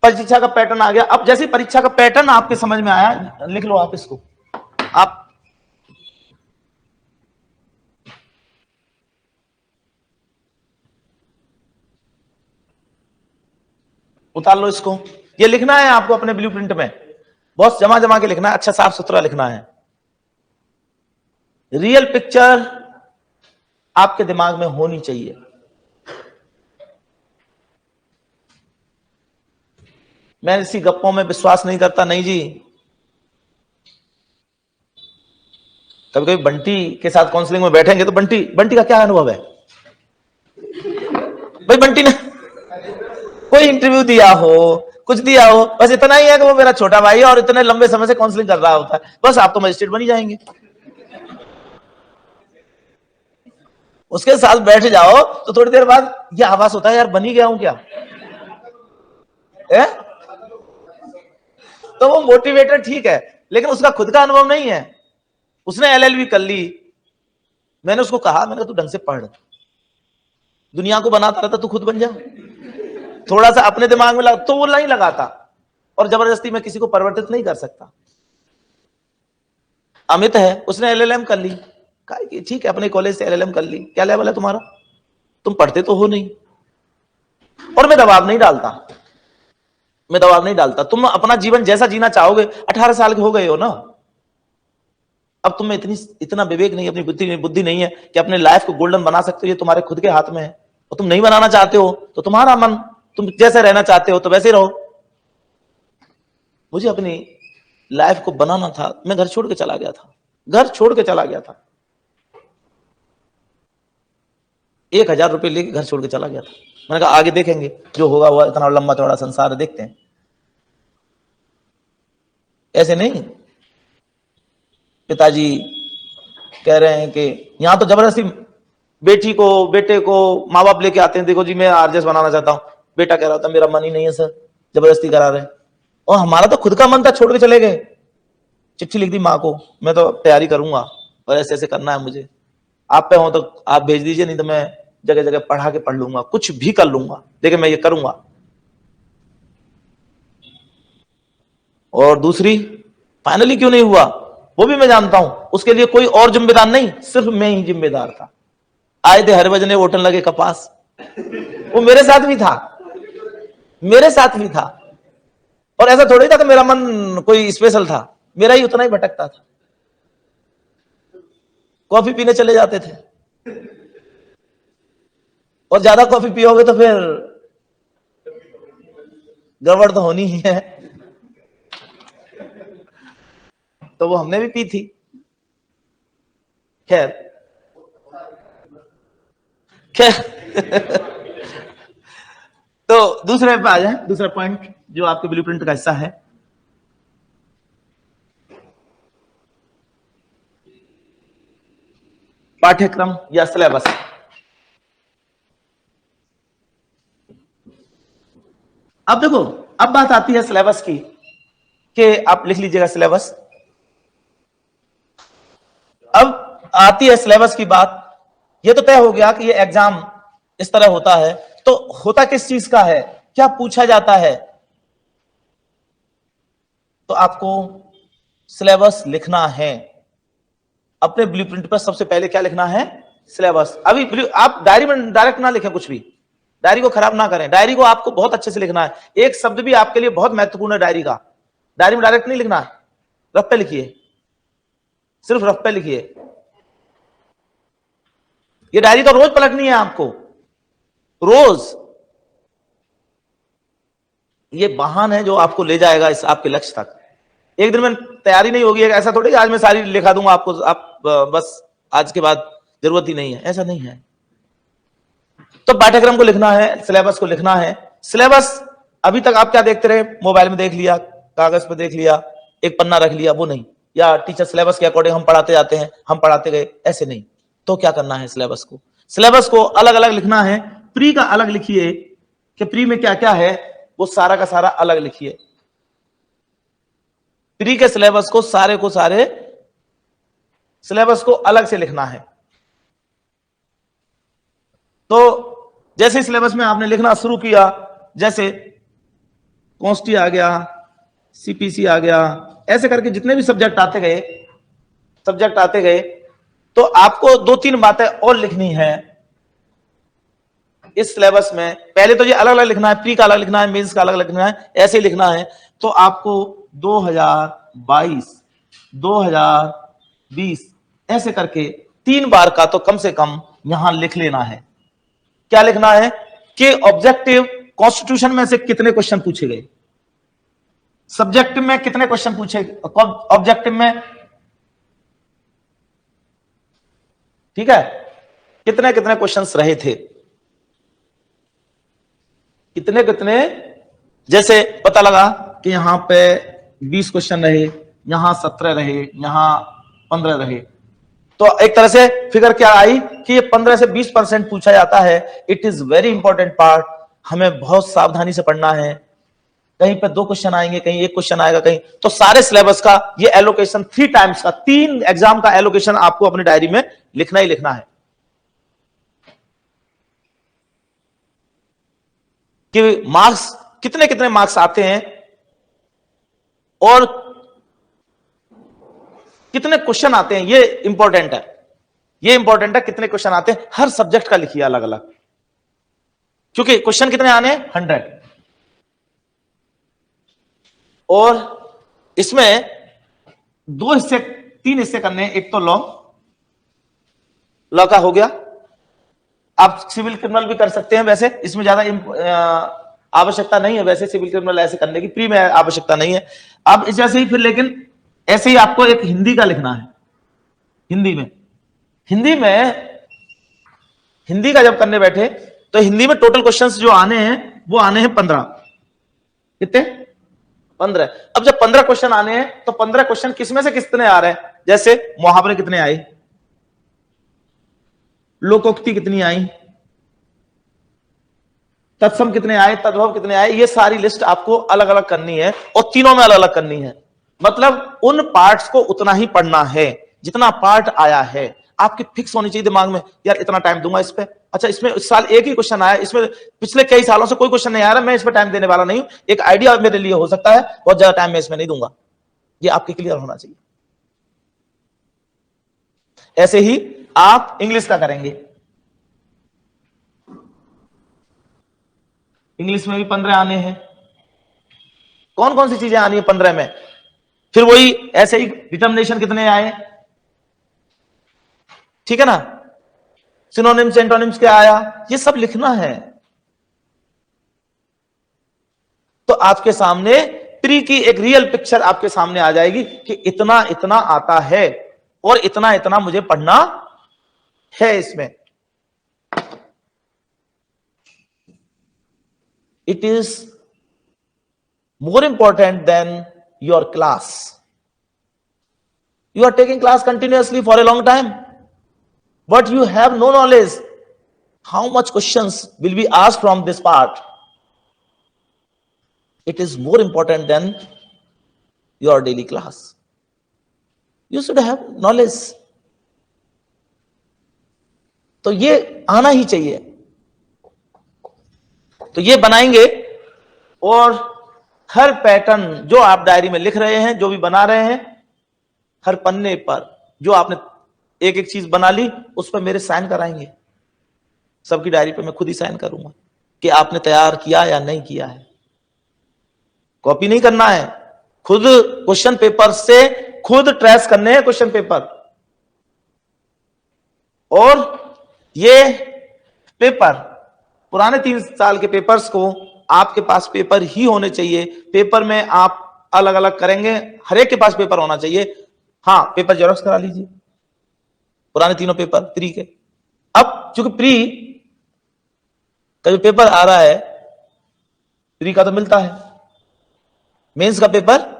परीक्षा का पैटर्न आ गया। अब जैसे परीक्षा का पैटर्न आपके समझ में आया, लिख लो आप इसको, आप उतार लो इसको। ये लिखना है आपको अपने ब्लूप्रिंट में, बहुत जमा जमा के लिखना है, अच्छा साफ सुथरा लिखना है। रियल पिक्चर आपके दिमाग में होनी चाहिए। मैं इसी गप्पों में विश्वास नहीं करता, नहीं जी। कभी कभी बंटी के साथ काउंसलिंग में बैठेंगे तो बंटी का क्या अनुभव है भाई? बंटी ने कोई इंटरव्यू दिया हो, कुछ दिया हो, बस इतना ही है कि वो मेरा छोटा भाई है और इतने लंबे समय से काउंसलिंग कर रहा होता है, बस आप तो मजिस्ट्रेट बन ही जाएंगे। उसके साथ बैठ जाओ तो थोड़ी देर बाद यह आवाज होता है यार बन ही गया हूं क्या है? तो वो मोटिवेटर ठीक है, लेकिन उसका खुद का अनुभव नहीं है। उसने एलएलबी कर ली, मैंने उसको कहा, मैंने कहा तू ढंग से पढ़, दुनिया को बनाता रहता, तू खुद बन जा। थोड़ा सा अपने दिमाग में लगा, तो वो नहीं लगाता। और जबरदस्ती मैं किसी को परिवर्तित नहीं कर सकता। अमित है, उसने एलएलएम कर ली, कहा कि ठीक है अपने कॉलेज से एलएलएम कर ली, क्या लेवल है तुम्हारा, तुम पढ़ते तो हो नहीं। और मैं दबाव नहीं डालता, मैं दबाव नहीं डालता, तुम अपना जीवन जैसा जीना चाहोगे। 18 साल के हो गए हो ना, अब तुम में इतना विवेक नहीं, अपनी बुद्धि नहीं है कि अपने लाइफ को गोल्डन बना सकते हो। ये तुम्हारे खुद के हाथ में है, और तुम नहीं बनाना चाहते हो तो तुम्हारा मन, तुम जैसे रहना चाहते हो तो वैसे रहो। मुझे अपनी लाइफ को बनाना था, मैं घर छोड़ के चला गया था, घर छोड़ के चला गया था, 1000 रुपए लेके घर छोड़ के चला गया था। मैंने कहा आगे देखेंगे, जो होगा वो, इतना लंबा चौड़ा संसार है, देखते हैं। ऐसे नहीं, पिताजी कह रहे हैं कि यहां तो जबरदस्ती बेटी को, बेटे को माँ बाप लेके आते हैं, देखो जी मैं आरजेएस बनाना चाहता हूं, बेटा कह रहा था मेरा मन ही नहीं है सर, जबरदस्ती करा रहे हैं। और हमारा तो खुद का मन था, छोड़ के चले गए, चिट्ठी लिख दी माँ को, मैं तो तैयारी करूंगा और ऐसे ऐसे करना है मुझे, आप पे हो तो आप भेज दीजिए, नहीं तो मैं जगह जगह पढ़ा के पढ़ लूंगा, कुछ भी कर लूंगा, लेकिन मैं ये करूंगा। और दूसरी, फाइनली क्यों नहीं हुआ वो भी मैं जानता हूं, उसके लिए कोई और जिम्मेदार नहीं, सिर्फ मैं ही जिम्मेदार था। आए थे हरभजने होटल लगे कपास, वो मेरे साथ भी था, मेरे साथ भी था। और ऐसा थोड़ी था कि मेरा मन कोई स्पेशल था, मेरा ही उतना ही भटकता था। कॉफी पीने चले जाते थे, और ज्यादा कॉफी पियोगे तो फिर गड़बड़ तो होनी ही है, तो वो हमने भी पी थी। खैर खैर तो दूसरे पे आ जाए, दूसरा पॉइंट जो आपके ब्लूप्रिंट का हिस्सा है, पाठ्यक्रम या सिलेबस। अब देखो, अब बात आती है सिलेबस की, कि आप लिख लीजिएगा सिलेबस। अब आती है सिलेबस की बात। ये तो तय हो गया कि ये एग्जाम इस तरह होता है, तो होता किस चीज का है, क्या पूछा जाता है, तो आपको सिलेबस लिखना है। अपने ब्लूप्रिंट पर सबसे पहले क्या लिखना है, सिलेबस। अभी आप डायरी में डायरेक्ट ना लिखें कुछ भी, डायरी को खराब ना करें, डायरी को आपको बहुत अच्छे से लिखना है। एक शब्द भी आपके लिए बहुत महत्वपूर्ण है डायरी का, डायरी में डायरेक्ट नहीं लिखना है, रफ पे लिखिए, सिर्फ रफ पे लिखिए। ये डायरी तो रोज पलटनी है आपको, रोज। ये वाहन है जो आपको ले जाएगा इस आपके लक्ष्य तक। एक दिन में तैयारी नहीं होगी, ऐसा थोड़ी आज मैं सारी लिखा दूंगा आपको, आप बस आज के बाद जरूरत ही नहीं है, ऐसा नहीं है। तो पाठ्यक्रम को लिखना है, सिलेबस को लिखना है। सिलेबस अभी तक आप क्या देखते रहे, मोबाइल में देख लिया, कागज पे देख लिया, एक पन्ना रख लिया, वो नहीं, या टीचर सिलेबस के अकॉर्डिंग हम पढ़ाते जाते हैं, हम पढ़ाते गए, ऐसे नहीं। तो क्या करना है, सिलेबस को अलग अलग लिखना है। प्री का अलग लिखिए कि प्री में क्या क्या है, वो सारा का सारा अलग लिखिए। प्री के सिलेबस को सारे सिलेबस को अलग से लिखना है। तो जैसे सिलेबस में आपने लिखना शुरू किया, जैसे कॉन्स्टी आ गया, सीपीसी आ गया, ऐसे करके जितने भी सब्जेक्ट आते गए, तो आपको 2-3 बातें और लिखनी है इस सिलेबस में। पहले तो ये अलग अलग लिखना है, प्री का अलग लिखना है, मेंस का अलग लिखना है, ऐसे ही लिखना है। तो आपको 2022, 2020 ऐसे करके 3 बार का तो कम से कम यहां लिख लेना है। क्या लिखना है कि ऑब्जेक्टिव कॉन्स्टिट्यूशन में से कितने क्वेश्चन पूछे गए, सब्जेक्टिव में कितने क्वेश्चन पूछे, ऑब्जेक्टिव में, ठीक है, कितने कितने क्वेश्चंस रहे थे, कितने कितने। जैसे पता लगा कि यहां पे 20 क्वेश्चन रहे, यहां 17 रहे, यहां 15 रहे, तो एक तरह से फिगर क्या आई कि ये 15 से 20% पूछा जाता है। It is very important part, हमें बहुत सावधानी से पढ़ना है। कहीं पे 2 क्वेश्चन आएंगे, कहीं 1 क्वेश्चन आएगा, कहीं, तो सारे सिलेबस का ये एलोकेशन 3 टाइम्स का, 3 एग्जाम का एलोकेशन आपको अपनी डायरी में लिखना ही लिखना है कि मार्क्स कितने कितने मार्क्स आते हैं और कितने क्वेश्चन आते हैं, ये इंपॉर्टेंट है, ये इंपॉर्टेंट है, कितने क्वेश्चन आते हैं हर सब्जेक्ट का लिखिए अलग अलग, क्योंकि क्वेश्चन कितने आने हैं 100। और इसमें 2 हिस्से 3 हिस्से करने हैं। एक तो लॉ का हो गया, आप सिविल क्रिमिनल भी कर सकते हैं, वैसे इसमें ज्यादा आवश्यकता नहीं है, वैसे सिविल क्रिमिनल ऐसे करने की प्री में आवश्यकता नहीं है। अब इस जैसे ही फिर लेकिन ऐसे ही आपको एक हिंदी का लिखना है। हिंदी का जब करने बैठे तो हिंदी में टोटल क्वेश्चंस जो आने हैं वो आने हैं 15। कितने? 15। अब जब 15 क्वेश्चन आने हैं तो 15 क्वेश्चन किसमें से कितने आ रहे हैं, जैसे मुहावरे कितने आए, लोकोक्ति कितनी आई, तत्सम कितने आए, तद्भव कितने आए, ये सारी लिस्ट आपको अलग अलग करनी है और तीनों में अलग अलग करनी है। मतलब उन पार्ट्स को उतना ही पढ़ना है जितना पार्ट आया है। आपकी फिक्स होनी चाहिए दिमाग में, यार इतना टाइम दूंगा इस पे, अच्छा इसमें इस साल एक ही क्वेश्चन आया, इसमें पिछले कई सालों से कोई क्वेश्चन नहीं आ रहा, मैं इस पे टाइम देने वाला नहीं हूं, एक आइडिया मेरे लिए हो सकता है, बहुत ज्यादा टाइम मैं इसमें नहीं दूंगा। ये आपके क्लियर होना चाहिए। ऐसे ही आप इंग्लिश का करेंगे, इंग्लिश में भी 15 आने हैं। कौन कौन सी चीजें आनी है 15 में, फिर वही ऐसे ही डिटर्मिनेशन कितने आए, ठीक है ना, सिनोनिम्स एंटोनिम्स क्या आया, ये सब लिखना है। तो आपके सामने प्री की एक रियल पिक्चर आपके सामने आ जाएगी कि इतना इतना आता है और इतना इतना मुझे पढ़ना है इसमें। It is more important than your class. You are taking class continuously for a long time, but you have no knowledge how much questions will be asked from this part. It is more important than your daily class. You should have knowledge. तो ये आना ही चाहिए। तो ये बनाएंगे और हर pattern जो आप डायरी में लिख रहे हैं, जो भी बना रहे हैं, हर पन्ने पर जो आपने एक एक चीज बना ली उस पर मेरे साइन कराएंगे। सबकी डायरी पे मैं खुद ही साइन करूंगा कि आपने तैयार किया या नहीं किया है। कॉपी नहीं करना है, खुद क्वेश्चन पेपर से खुद ट्रेस करने हैं क्वेश्चन पेपर। और ये पेपर पुराने 3 साल के पेपर्स को आपके पास पेपर ही होने चाहिए। पेपर में आप अलग अलग करेंगे, हर एक के पास पेपर होना चाहिए। हाँ, पेपर जेरॉक्स करा लीजिए पुराने तीनों पेपर प्री के। अब चूंकि प्री का जो पेपर आ रहा है, प्री का तो मिलता है, मेंस का पेपर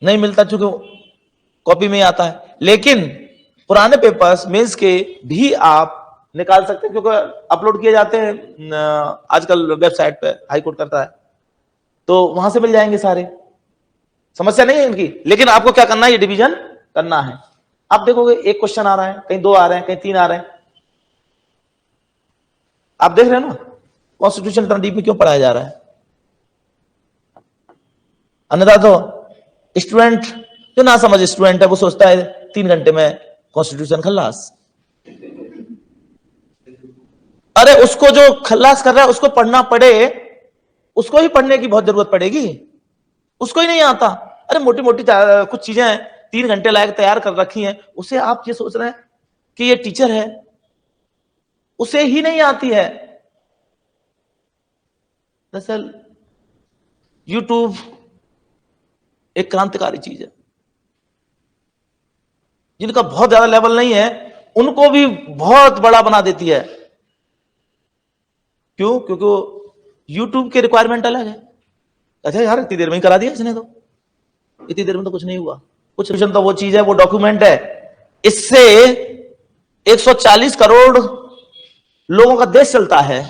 नहीं मिलता चूंकि कॉपी में आता है। लेकिन पुराने पेपर्स मेंस के भी आप निकाल सकते हैं, क्योंकि अपलोड किए जाते हैं आजकल वेबसाइट पे, हाई कोर्ट करता है, तो वहां से मिल जाएंगे सारे, समस्या नहीं है इनकी। लेकिन आपको क्या करना है, ये डिवीजन करना है। आप देखोगे एक क्वेश्चन आ रहा है, कहीं 2 आ रहे हैं, कहीं 3 आ रहे हैं। आप देख रहे हैं ना कॉन्स्टिट्यूशन इतना डीप में क्यों पढ़ाया जा रहा है। अन्यथा तो स्टूडेंट जो ना समझ स्टूडेंट है वो सोचता है 3 घंटे में कॉन्स्टिट्यूशन खल्लास। अरे उसको जो खल्लास कर रहा है उसको पढ़ना पड़े, उसको ही पढ़ने की बहुत जरूरत पड़ेगी, उसको ही नहीं आता। अरे मोटी मोटी कुछ चीजें 3 घंटे लायक तैयार कर रखी हैं, उसे आप ये सोच रहे हैं कि ये टीचर है, उसे ही नहीं आती है। दरअसल यूट्यूब एक क्रांतिकारी चीज है। जिनका बहुत ज्यादा लेवल नहीं है उनको भी बहुत बड़ा बना देती है। क्यों? क्योंकि यूट्यूब के रिक्वायरमेंट अलग है। अच्छा यार इतनी देर में ही करा दिया इसने, तो इतनी देर में तो कुछ नहीं हुआ। कुछ रिविजन तो वो चीज है, वो डॉक्यूमेंट है, इससे 140 करोड़ लोगों का देश चलता है।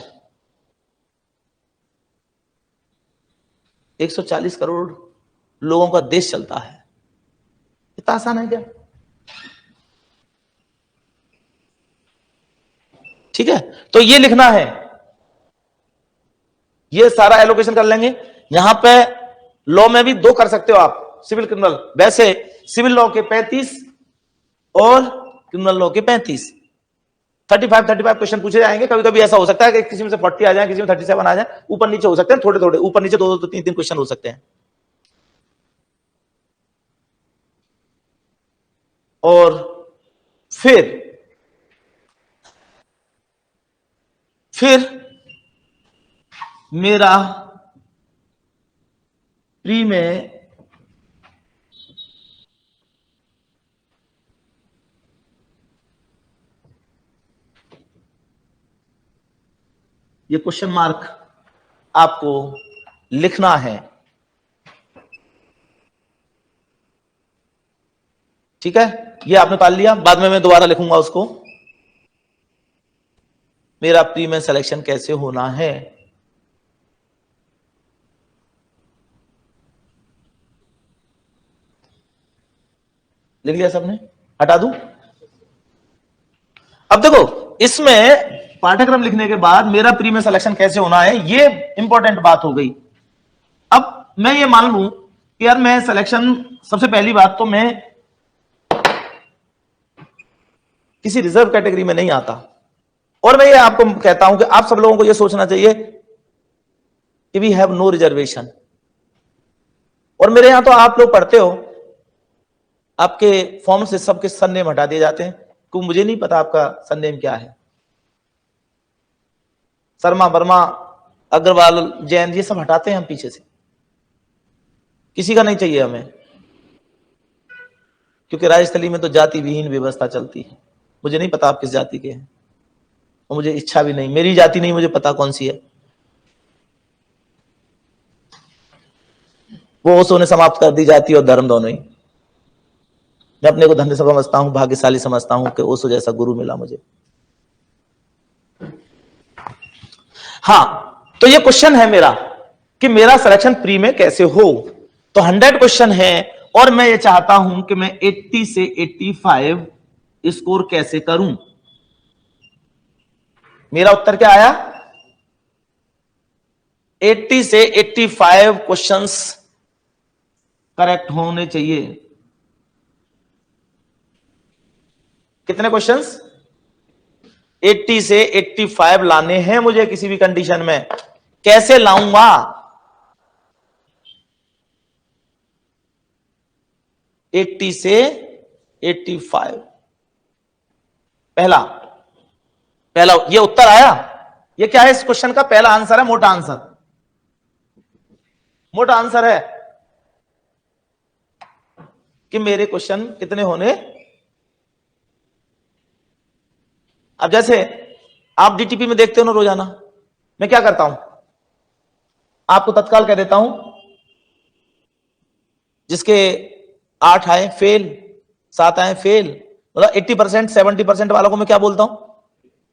140 करोड़ लोगों का देश चलता है। इतना आसान है क्या? ठीक है, तो ये लिखना है, ये सारा एलोकेशन कर लेंगे। यहां पे लॉ में भी 2 कर सकते हो आप, सिविल क्रिमिनल। वैसे सिविल लॉ के 35 और क्रिमिनल लॉ के 35, 35 क्वेश्चन पूछे जाएंगे। कभी कभी ऐसा हो सकता है कि किसी में से 40 आ जाए, किसी में 37 आ जाए, ऊपर नीचे हो सकते हैं, थोड़े थोड़े ऊपर नीचे 2 2 3 3 क्वेश्चन हो सकते हैं। और फिर मेरा प्री में ये क्वेश्चन मार्क आपको लिखना है, ठीक है। ये आपने पाल लिया, बाद में मैं दोबारा लिखूंगा उसको। मेरा प्री में सिलेक्शन कैसे होना है, लिख लिया सबने, हटा दूं। अब देखो, इसमें पाठ्यक्रम लिखने के बाद मेरा प्री में सिलेक्शन कैसे होना है, ये इंपॉर्टेंट बात हो गई। अब मैं ये मान लूं कि यार मैं सिलेक्शन, सबसे पहली बात तो मैं किसी रिजर्व कैटेगरी में नहीं आता, और मैं ये आपको कहता हूं कि आप सब लोगों को ये सोचना चाहिए कि वी हैव नो रिजर्वेशन। और मेरे यहां तो आप लोग पढ़ते हो, आपके फॉर्म से सबके सरनेम हटा दिए जाते हैं, क्योंकि मुझे नहीं पता आपका सरनेम क्या है। शर्मा, वर्मा, अग्रवाल, जैन, ये सब हटाते हैं हम पीछे से, किसी का नहीं चाहिए हमें, क्योंकि राज्यस्थली में तो जाति विहीन व्यवस्था चलती है। मुझे नहीं पता आप किस जाति के हैं, और मुझे इच्छा भी नहीं, मेरी जाति नहीं मुझे पता कौन सी है। वो ओशो ने समाप्त कर दी, जाति और धर्म दोनों ही। मैं अपने को धन्य समझता हूं, भाग्यशाली समझता हूं कि ओशो जैसा गुरु मिला मुझे। हाँ, तो ये क्वेश्चन है मेरा कि मेरा सिलेक्शन प्री में कैसे हो। तो 100 क्वेश्चन है, और मैं ये चाहता हूं कि मैं 80 से 85 स्कोर कैसे करूं। मेरा उत्तर क्या आया, 80 से 85 क्वेश्चंस करेक्ट होने चाहिए। कितने क्वेश्चंस, 80 से 85 लाने हैं मुझे किसी भी कंडीशन में। कैसे लाऊंगा, एट्टी से 85, पहला ये उत्तर आया। ये क्या है, इस क्वेश्चन का पहला आंसर है, मोटा आंसर, मोटा आंसर है कि मेरे क्वेश्चन कितने होने। अब जैसे आप डीटीपी में देखते हो ना रोजाना, मैं क्या करता हूं, आपको तत्काल कह देता हूं, जिसके 8 आए फेल, 7 आए फेल, मतलब 80%, 70% वालों को मैं क्या बोलता हूं,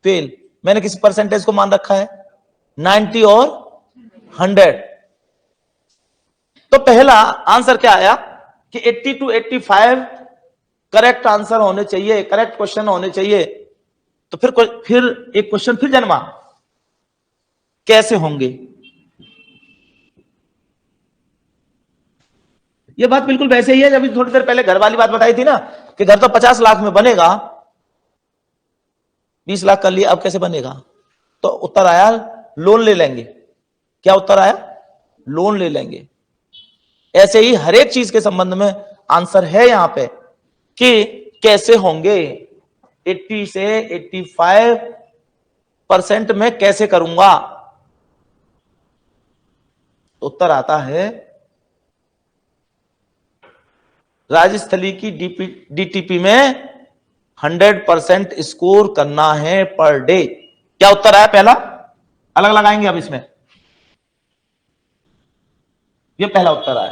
फेल। मैंने किसी परसेंटेज को मान रखा है, 90 और 100। तो पहला आंसर क्या आया कि 80 to 85 करेक्ट आंसर होने चाहिए, करेक्ट क्वेश्चन होने चाहिए। तो फिर एक क्वेश्चन फिर जन्मा, कैसे होंगे। ये बात बिल्कुल वैसे ही है जब थोड़ी देर पहले घर वाली बात बताई थी ना, कि घर तो 50 लाख में बनेगा, 20 लाख कर लिया, अब कैसे बनेगा। तो उत्तर आया लोन ले लेंगे। क्या उत्तर आया, लोन ले लेंगे। ऐसे ही हर एक चीज के संबंध में आंसर है यहां पे कि कैसे होंगे। 80 से 85% में कैसे करूंगा। उत्तर आता है, राज्यस्थली की डीटीपी में 100% स्कोर करना है पर डे। क्या उत्तर आया पहला, अलग लगाएंगे अब इसमें, ये पहला उत्तर आया।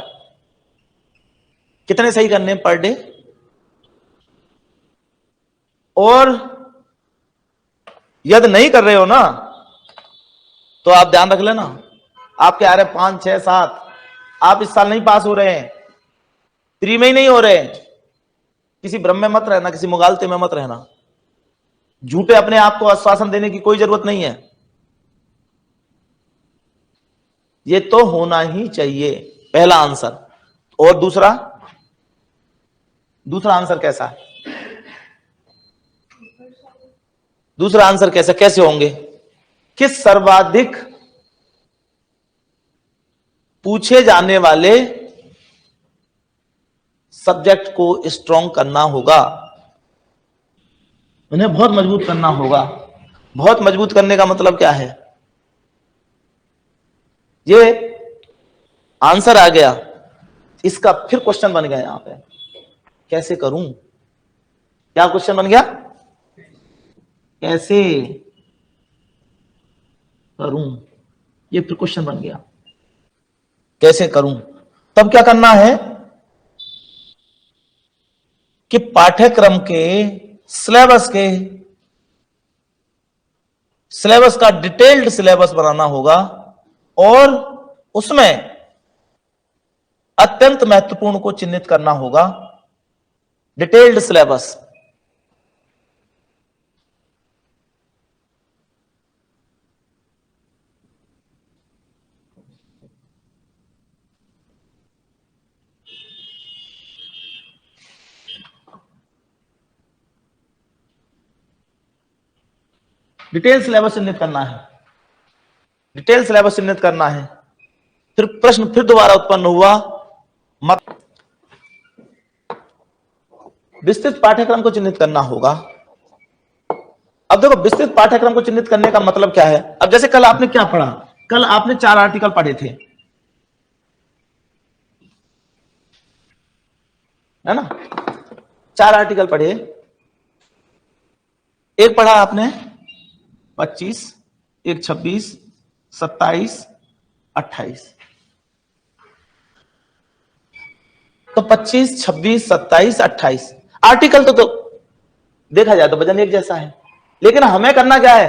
कितने सही करने पर डे, और यदि नहीं कर रहे हो ना, तो आप ध्यान रख लेना, आपके आ रहे 5 6 7, आप इस साल नहीं पास हो रहे हैं, प्री में ही नहीं हो रहे। किसी भ्रम में मत रहना, किसी मुगालते में मत रहना, झूठे अपने आप को आश्वासन देने की कोई जरूरत नहीं है। ये तो होना ही चाहिए। पहला आंसर। और दूसरा आंसर कैसा है? दूसरा आंसर कैसे होंगे? किस सर्वाधिक पूछे जाने वाले सब्जेक्ट को स्ट्रॉन्ग करना होगा, उन्हें बहुत मजबूत करना होगा। बहुत मजबूत करने का मतलब क्या है? ये आंसर आ गया, इसका फिर क्वेश्चन बन गया यहां पे, कैसे करूं? क्या क्वेश्चन बन गया? कैसे करूं, ये फिर क्वेश्चन बन गया, कैसे करूं। तब क्या करना है कि पाठ्यक्रम के सिलेबस का डिटेल्ड सिलेबस बनाना होगा और उसमें अत्यंत महत्वपूर्ण को चिन्हित करना होगा। डिटेल्ड सिलेबस, डिटेल सिलेबस चिन्हित करना है, डिटेल सिलेबस चिन्हित करना है। फिर प्रश्न फिर दोबारा उत्पन्न हुआ, विस्तृत पाठ्यक्रम को चिन्हित करना होगा। अब देखो, विस्तृत पाठ्यक्रम को चिन्हित करने का मतलब क्या है? अब जैसे कल आपने क्या पढ़ा? कल आपने 4 आर्टिकल पढ़े थे, है ना? 4 आर्टिकल पढ़े। एक पढ़ा आपने 25, एक 26, 27, 28। तो 25, 26, 27, 28 आर्टिकल तो देखा जाए तो वजन एक जैसा है, लेकिन हमें करना क्या है?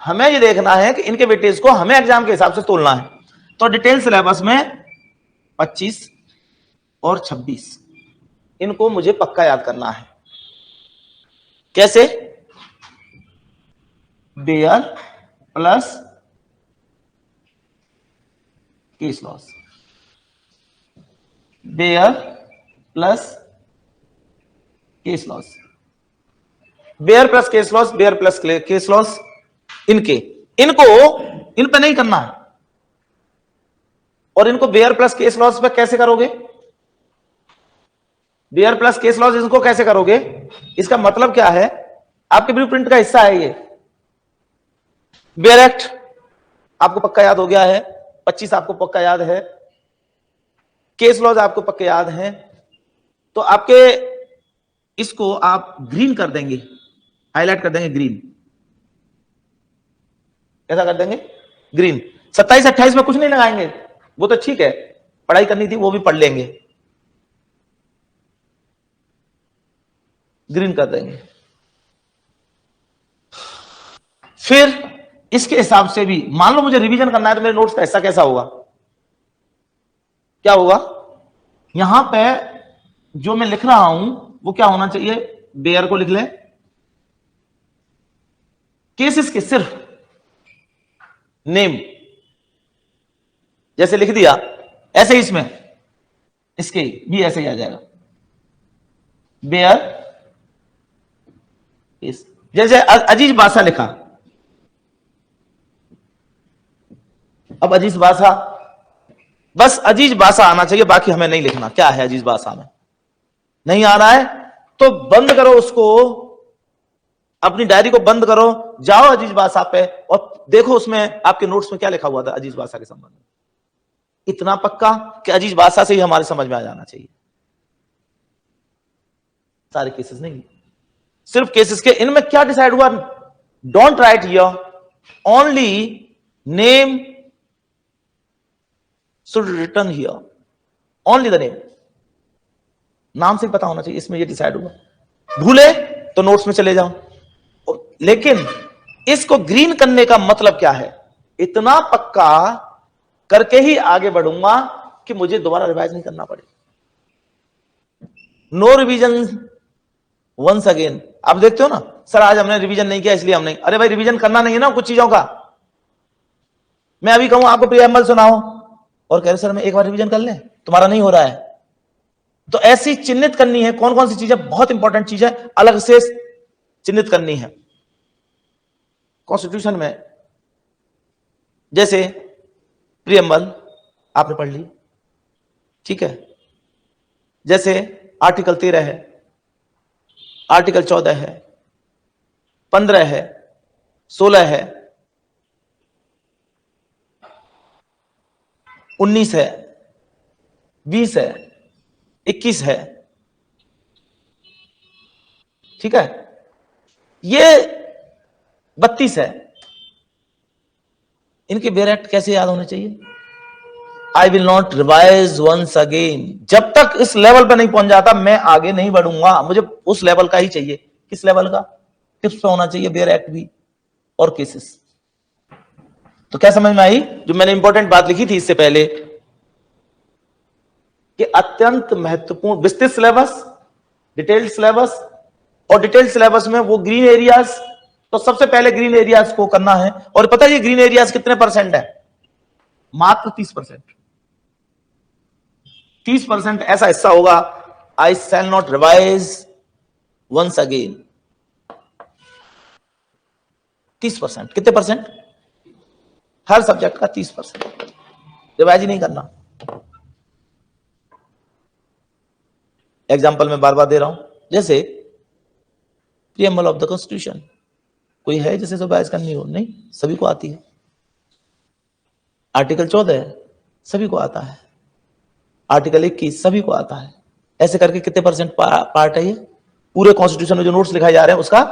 हमें ये देखना है कि इनके वेटेज को हमें एग्जाम के हिसाब से तोलना है। तो डिटेल सिलेबस में 25 और 26 इनको मुझे पक्का याद करना है। कैसे? Bare plus case loss, bare plus case loss, bare plus case loss, bare plus case loss. इन पे नहीं करना है। और इनको बेयर प्लस केस लॉस पे कैसे करोगे? बेयर प्लस केस लॉस इनको कैसे करोगे? इसका मतलब क्या है? आपके ब्लूप्रिंट का हिस्सा है ये। बेयर एक्ट आपको पक्का याद हो गया है, 25 आपको पक्का याद है, केस लॉज आपको पक्के याद हैं। तो आपके इसको आप ग्रीन कर देंगे, हाईलाइट कर देंगे ग्रीन। कैसा कर देंगे? ग्रीन। 27 28 में कुछ नहीं लगाएंगे, वो तो ठीक है, पढ़ाई करनी थी वो भी पढ़ लेंगे, ग्रीन कर देंगे। फिर इसके हिसाब से भी मान लो मुझे रिवीजन करना है, तो मेरे नोट्स का हिस्सा कैसा होगा? क्या होगा? यहां पे जो मैं लिख रहा हूं वो क्या होना चाहिए? बेयर को लिख ले, केसेस के सिर्फ नेम जैसे लिख दिया, ऐसे ही इसमें इसके भी ऐसे ही आ जाएगा, बेयर केस। जैसे अजीज बासा लिखा, अब अजीज बासा, बस अजीज बासा आना चाहिए, बाकी हमें नहीं लिखना क्या है अजीज बासा में। नहीं आ रहा है तो बंद करो उसको, अपनी डायरी को बंद करो, जाओ अजीज बासा पे और देखो उसमें आपके नोट्स में क्या लिखा हुआ था अजीज बासा के संबंध में। इतना पक्का कि अजीज बासा से ही हमारे समझ में आ जाना चाहिए। सारे केसेस नहीं, सिर्फ केसेस के। इनमें क्या डिसाइड हुआ? Don't write here, only name should return here, only the name. नाम से पता होना चाहिए, इसमें ये डिसाइड हुआ। भूले तो नोट्स में चले जाओ। लेकिन इसको ग्रीन करने का मतलब क्या है? इतना पक्का करके ही आगे बढ़ूंगा कि मुझे दोबारा रिवाइज नहीं करना पड़े। No revision once again. आप देखते हो ना, सर आज हमने रिवीजन नहीं किया इसलिए हम नहीं, अरे भाई रिवीजन करना नहीं है ना कुछ चीजों का, मैं अभी कहूं आपको प्रीएम्बल सुनाओ और कह रहे सर मैं एक बार रिवीजन कर लें, तुम्हारा नहीं हो रहा है। तो ऐसी चिन्हित करनी है कौन कौन सी चीजें बहुत इंपॉर्टेंट चीज है, अलग से चिन्हित करनी है कॉन्स्टिट्यूशन में। जैसे प्रीएम्बल आपने पढ़ ली, ठीक है। जैसे आर्टिकल 13 है, आर्टिकल 14 है, 15 है, 16 है, 19 है, 20 है, 21 है, ठीक है। ये 32 है। इनके बेरेक्ट कैसे याद होने चाहिए? I will not revise once again. जब तक इस लेवल पर नहीं पहुंच जाता मैं आगे नहीं बढ़ूंगा, मुझे उस लेवल का ही चाहिए। किस लेवल का? टिप्स पे होना चाहिए बेरेक्ट भी और केसेस। तो क्या समझ में आई जो मैंने इंपॉर्टेंट बात लिखी थी इससे पहले कि अत्यंत महत्वपूर्ण विस्तृत सिलेबस, डिटेल्ड सिलेबस, और डिटेल्ड सिलेबस में वो ग्रीन एरियाज, तो सबसे पहले ग्रीन एरियाज को करना है। और पता है ये ग्रीन एरियाज कितने परसेंट है? मात्र 30%। 30% ऐसा हिस्सा होगा I shall not revise once again. 30%। कितने परसेंट? हर सब्जेक्ट का 30% रिवाइज ही नहीं करना। एग्जाम्पल मैं बार बार दे रहा हूं, जैसे प्रीएम्बल ऑफ द कॉन्स्टिट्यूशन, कोई है जिसे रिवाइज करनी हो? नहीं, सभी को आती है। आर्टिकल 14 सभी को आता है, आर्टिकल 21 सभी को आता है। ऐसे करके कितने परसेंट पार्ट है ये? पूरे कॉन्स्टिट्यूशन में जो नोट्स लिखाए जा रहे हैं उसका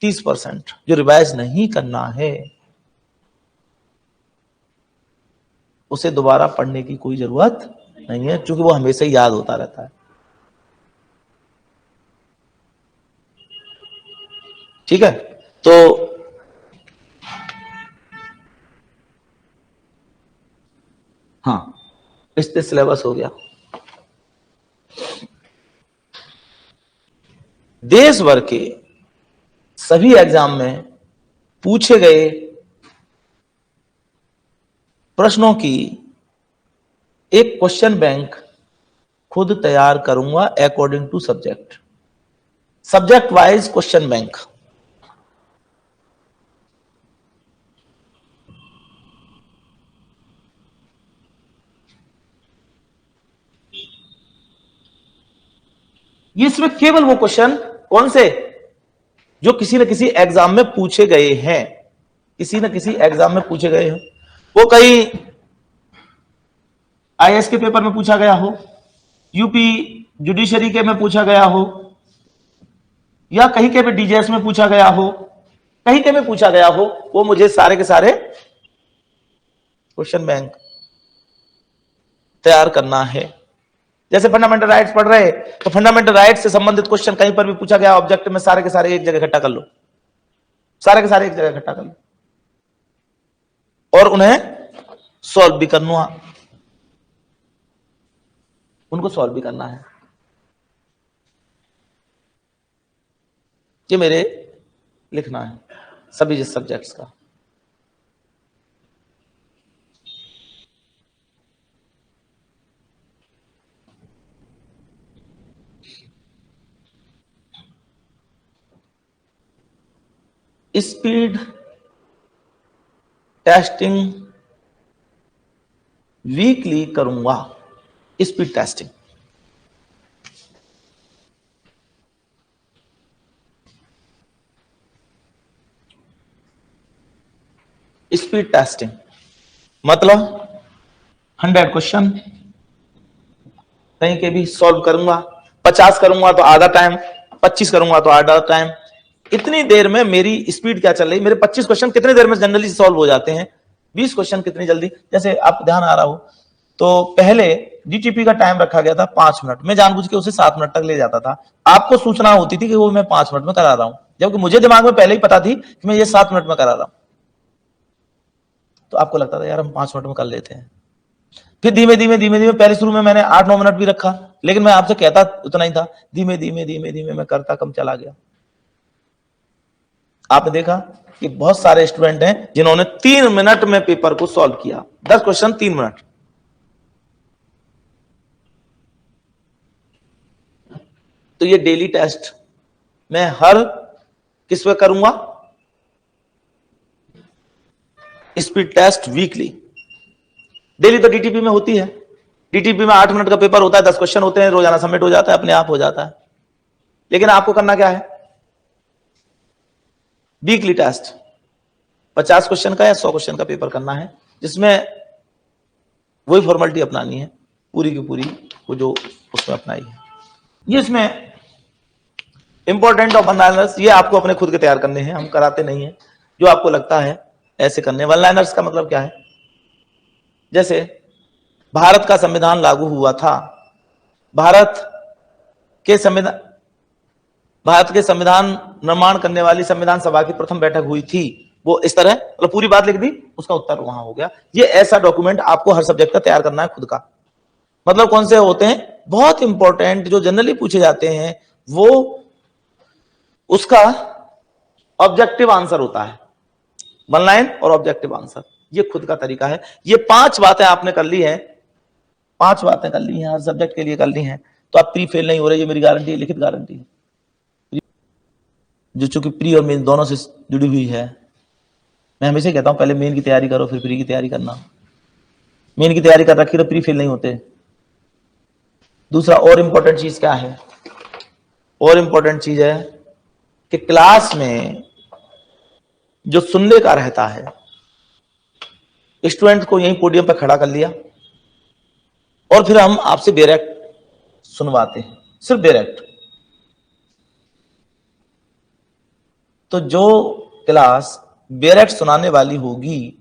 30% जो रिवाइज नहीं करना है, उसे दोबारा पढ़ने की कोई जरूरत नहीं है, क्योंकि वो हमेशा ही याद होता रहता है। ठीक है, तो हाँ, इससे सिलेबस हो गया। देश भर के सभी एग्जाम में पूछे गए प्रश्नों की एक क्वेश्चन बैंक खुद तैयार करूंगा according to subject, subject wise question bank. इसमें केवल वो क्वेश्चन कौन से जो किसी न किसी एग्जाम में पूछे गए हैं, किसी न किसी एग्जाम में पूछे गए हैं। वो कहीं आईएएस के पेपर में पूछा गया हो, यूपी जुडिशरी के में पूछा गया हो, या कहीं के भी डीजीएस में पूछा गया हो, कहीं के में पूछा गया हो, वो मुझे सारे के सारे क्वेश्चन बैंक तैयार करना है। जैसे फंडामेंटल राइट्स पढ़ रहे तो फंडामेंटल राइट्स से संबंधित क्वेश्चन कहीं पर भी पूछा गया ऑब्जेक्ट में, सारे के सारे एक जगह इकट्ठा कर लो, सारे के सारे एक जगह इकट्ठा कर लो और उन्हें सॉल्व भी करना, उनको सॉल्व भी करना है। ये मेरे लिखना है सभी सब्जेक्ट्स का। स्पीड टेस्टिंग वीकली करूंगा, स्पीड टेस्टिंग। स्पीड टेस्टिंग मतलब 100 क्वेश्चन कहीं के भी सॉल्व करूंगा, 50 करूंगा तो आधा टाइम, 25 करूंगा तो आधा टाइम। इतनी देर में मेरी स्पीड क्या चल रही, मेरे 25 क्वेश्चन कितने देर में जनरली सॉल्व हो जाते हैं, 20 क्वेश्चन कितनी जल्दी। जैसे आप ध्यान आ रहा हो तो पहले डीटीपी का टाइम रखा गया था 5 मिनट, मैं जानबूझ के उसे 7 मिनट तक ले जाता था। आपको सूचना होती थी कि वो मैं 5 मिनट में करा रहा हूं, जबकि मुझे दिमाग में पहले ही पता थी कि मैं ये 7 मिनट में करा रहा हूं। तो आपको लगता था यार हम 5 मिनट में कर लेते हैं। फिर धीमे धीमे पहले शुरू में मैंने 8-9 मिनट भी रखा, लेकिन मैं आपसे कहता उतना ही था। धीमे धीमे मैं करता कम चला गया। आपने देखा कि बहुत सारे स्टूडेंट हैं जिन्होंने 3 मिनट में पेपर को सॉल्व किया। 10 क्वेश्चन 3 मिनट। तो ये डेली टेस्ट मैं हर किस पे करूंगा? Speed test weekly. डेली तो डीटीपी में होती है। डीटीपी में 8 मिनट का पेपर होता है, 10 क्वेश्चन होते हैं, रोजाना सबमिट हो जाता है, अपने आप हो जाता है। लेकिन आपको करना क्या है? वीकली टेस्ट 50 क्वेश्चन का या 100 क्वेश्चन का पेपर करना है, जिसमें वही फॉर्मेलिटी अपनानी है पूरी की पूरी वो जो उसमें अपनाई है। ये इसमें इंपॉर्टेंट ऑफ वन लाइनर्स ये आपको अपने खुद के तैयार करने हैं, हम कराते नहीं है। जो आपको लगता है ऐसे करने। वन लाइनर्स का मतलब क्या है? जैसे भारत का संविधान लागू हुआ था, भारत के संविधान निर्माण करने वाली संविधान सभा की प्रथम बैठक हुई थी, वो इस तरह मतलब पूरी बात लिख दी, उसका उत्तर वहां हो गया। ये ऐसा डॉक्यूमेंट आपको हर सब्जेक्ट का तैयार करना है खुद का। मतलब कौन से होते हैं? बहुत इंपॉर्टेंट जो जनरली पूछे जाते हैं, वो उसका ऑब्जेक्टिव आंसर होता है। वन लाइन और ऑब्जेक्टिव आंसर, ये खुद का तरीका है। ये 5 बातें आपने कर ली है, 5 बातें कर ली हैं, हर सब्जेक्ट के लिए कर ली हैं, तो आप प्री फेल नहीं हो रहे। ये मेरी गारंटी है, लिखित गारंटी है, जो चूंकि प्री और मेन दोनों से जुड़ी हुई है। मैं हमेशा कहता हूं पहले मेन की तैयारी करो, फिर प्री की तैयारी करना। मेन की तैयारी कर रखी तो प्री फेल नहीं होते। दूसरा और इंपॉर्टेंट चीज क्या है? और इंपॉर्टेंट चीज है कि क्लास में जो सुनने का रहता है, स्टूडेंट को यहीं पोडियम पर खड़ा कर लिया और फिर हम आपसे डायरेक्ट सुनवाते हैं, सिर्फ डायरेक्ट। तो जो क्लास डायरेक्ट सुनाने वाली होगी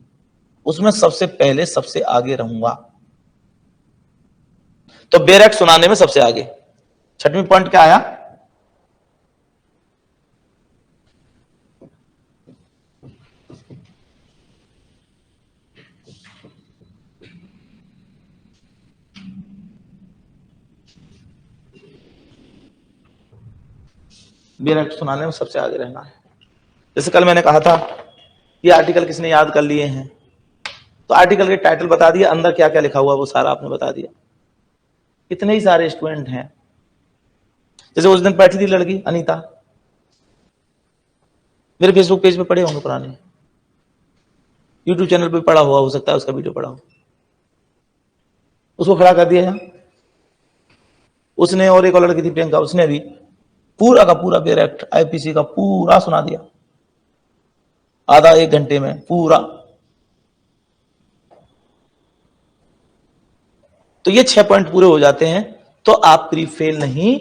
उसमें सबसे पहले सबसे आगे रहूंगा। तो डायरेक्ट सुनाने में सबसे आगे। 6वां पॉइंट क्या आया? डायरेक्ट सुनाने में सबसे आगे रहना है। जैसे कल मैंने कहा था ये आर्टिकल किसने याद कर लिए हैं, तो आर्टिकल के टाइटल बता दिया, अंदर क्या क्या लिखा हुआ वो सारा आपने बता दिया। इतने ही सारे स्टूडेंट हैं। जैसे उस दिन बैठी थी लड़की अनीता, मेरे फेसबुक पेज पे पड़े होंगे पुराने, यूट्यूब चैनल पे पड़ा हुआ हो सकता है, उसका वीडियो पड़ा हो, उसको खड़ा कर दिया यहाँ उसने। और एक और लड़की थी प्रियंका, उसने भी पूरा का पूरा डायरेक्ट आईपीसी का पूरा सुना दिया, आधा 1 घंटे में पूरा। तो ये 6 पॉइंट पूरे हो जाते हैं तो आप प्री फेल नहीं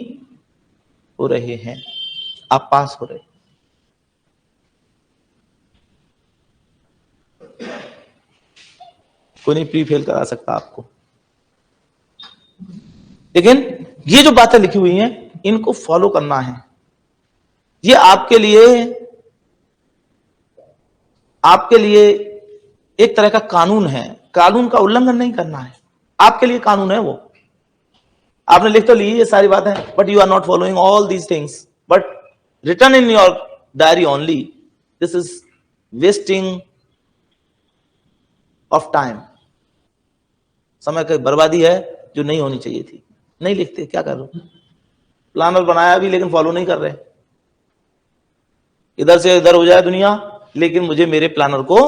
हो रहे हैं, आप पास हो रहे। कोई नहीं प्री फेल करा सकता आपको। लेकिन ये जो बातें लिखी हुई हैं इनको फॉलो करना है। ये आपके लिए एक तरह का कानून है, कानून का उल्लंघन नहीं करना है, आपके लिए कानून है वो। आपने लिख तो ली ये सारी बातें, but you are not following all these things, but return in your diary only. This is wasting of time, समय की बर्बादी है जो नहीं होनी चाहिए थी। नहीं लिखते, क्या कर रहे हो? प्लानर बनाया भी लेकिन फॉलो नहीं कर रहे। इधर से इधर हो जाए दुनिया, लेकिन मुझे मेरे प्लानर को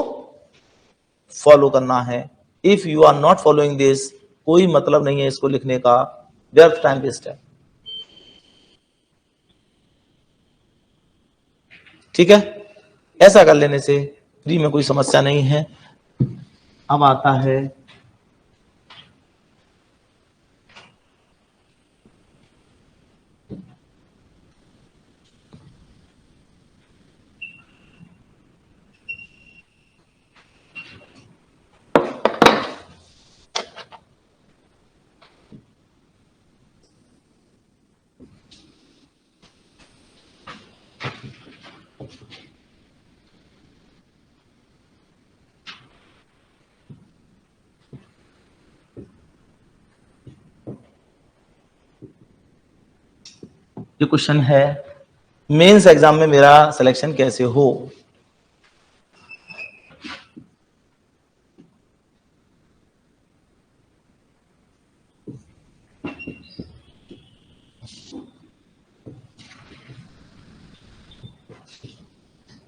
फॉलो करना है। If you are not following this, कोई मतलब नहीं है इसको लिखने का, व्यर्थ टाइम वेस्ट है। ठीक है, ऐसा कर लेने से फ्री में कोई समस्या नहीं है। अब आता है जो क्वेश्चन है, मेंस एग्जाम में मेरा सिलेक्शन कैसे हो।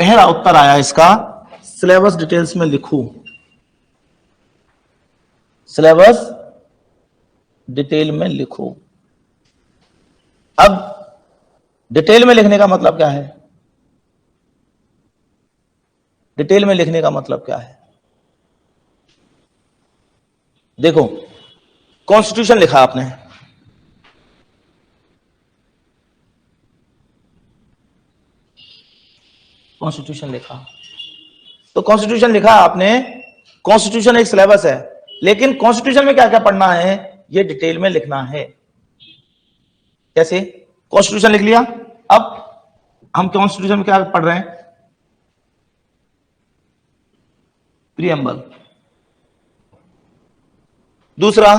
पहला उत्तर आया इसका, सिलेबस डिटेल्स में लिखो। सिलेबस डिटेल में लिखो। अब डिटेल में लिखने का मतलब क्या है? डिटेल में लिखने का मतलब क्या है? देखो, कॉन्स्टिट्यूशन लिखा आपने, कॉन्स्टिट्यूशन लिखा, तो कॉन्स्टिट्यूशन लिखा आपने, कॉन्स्टिट्यूशन एक सिलेबस है, लेकिन कॉन्स्टिट्यूशन में क्या क्या पढ़ना है ये डिटेल में लिखना है। कैसे? कॉन्स्टिट्यूशन लिख लिया, अब हम कॉन्स्टिट्यूशन में क्या पढ़ रहे हैं? प्रीएम्बल। दूसरा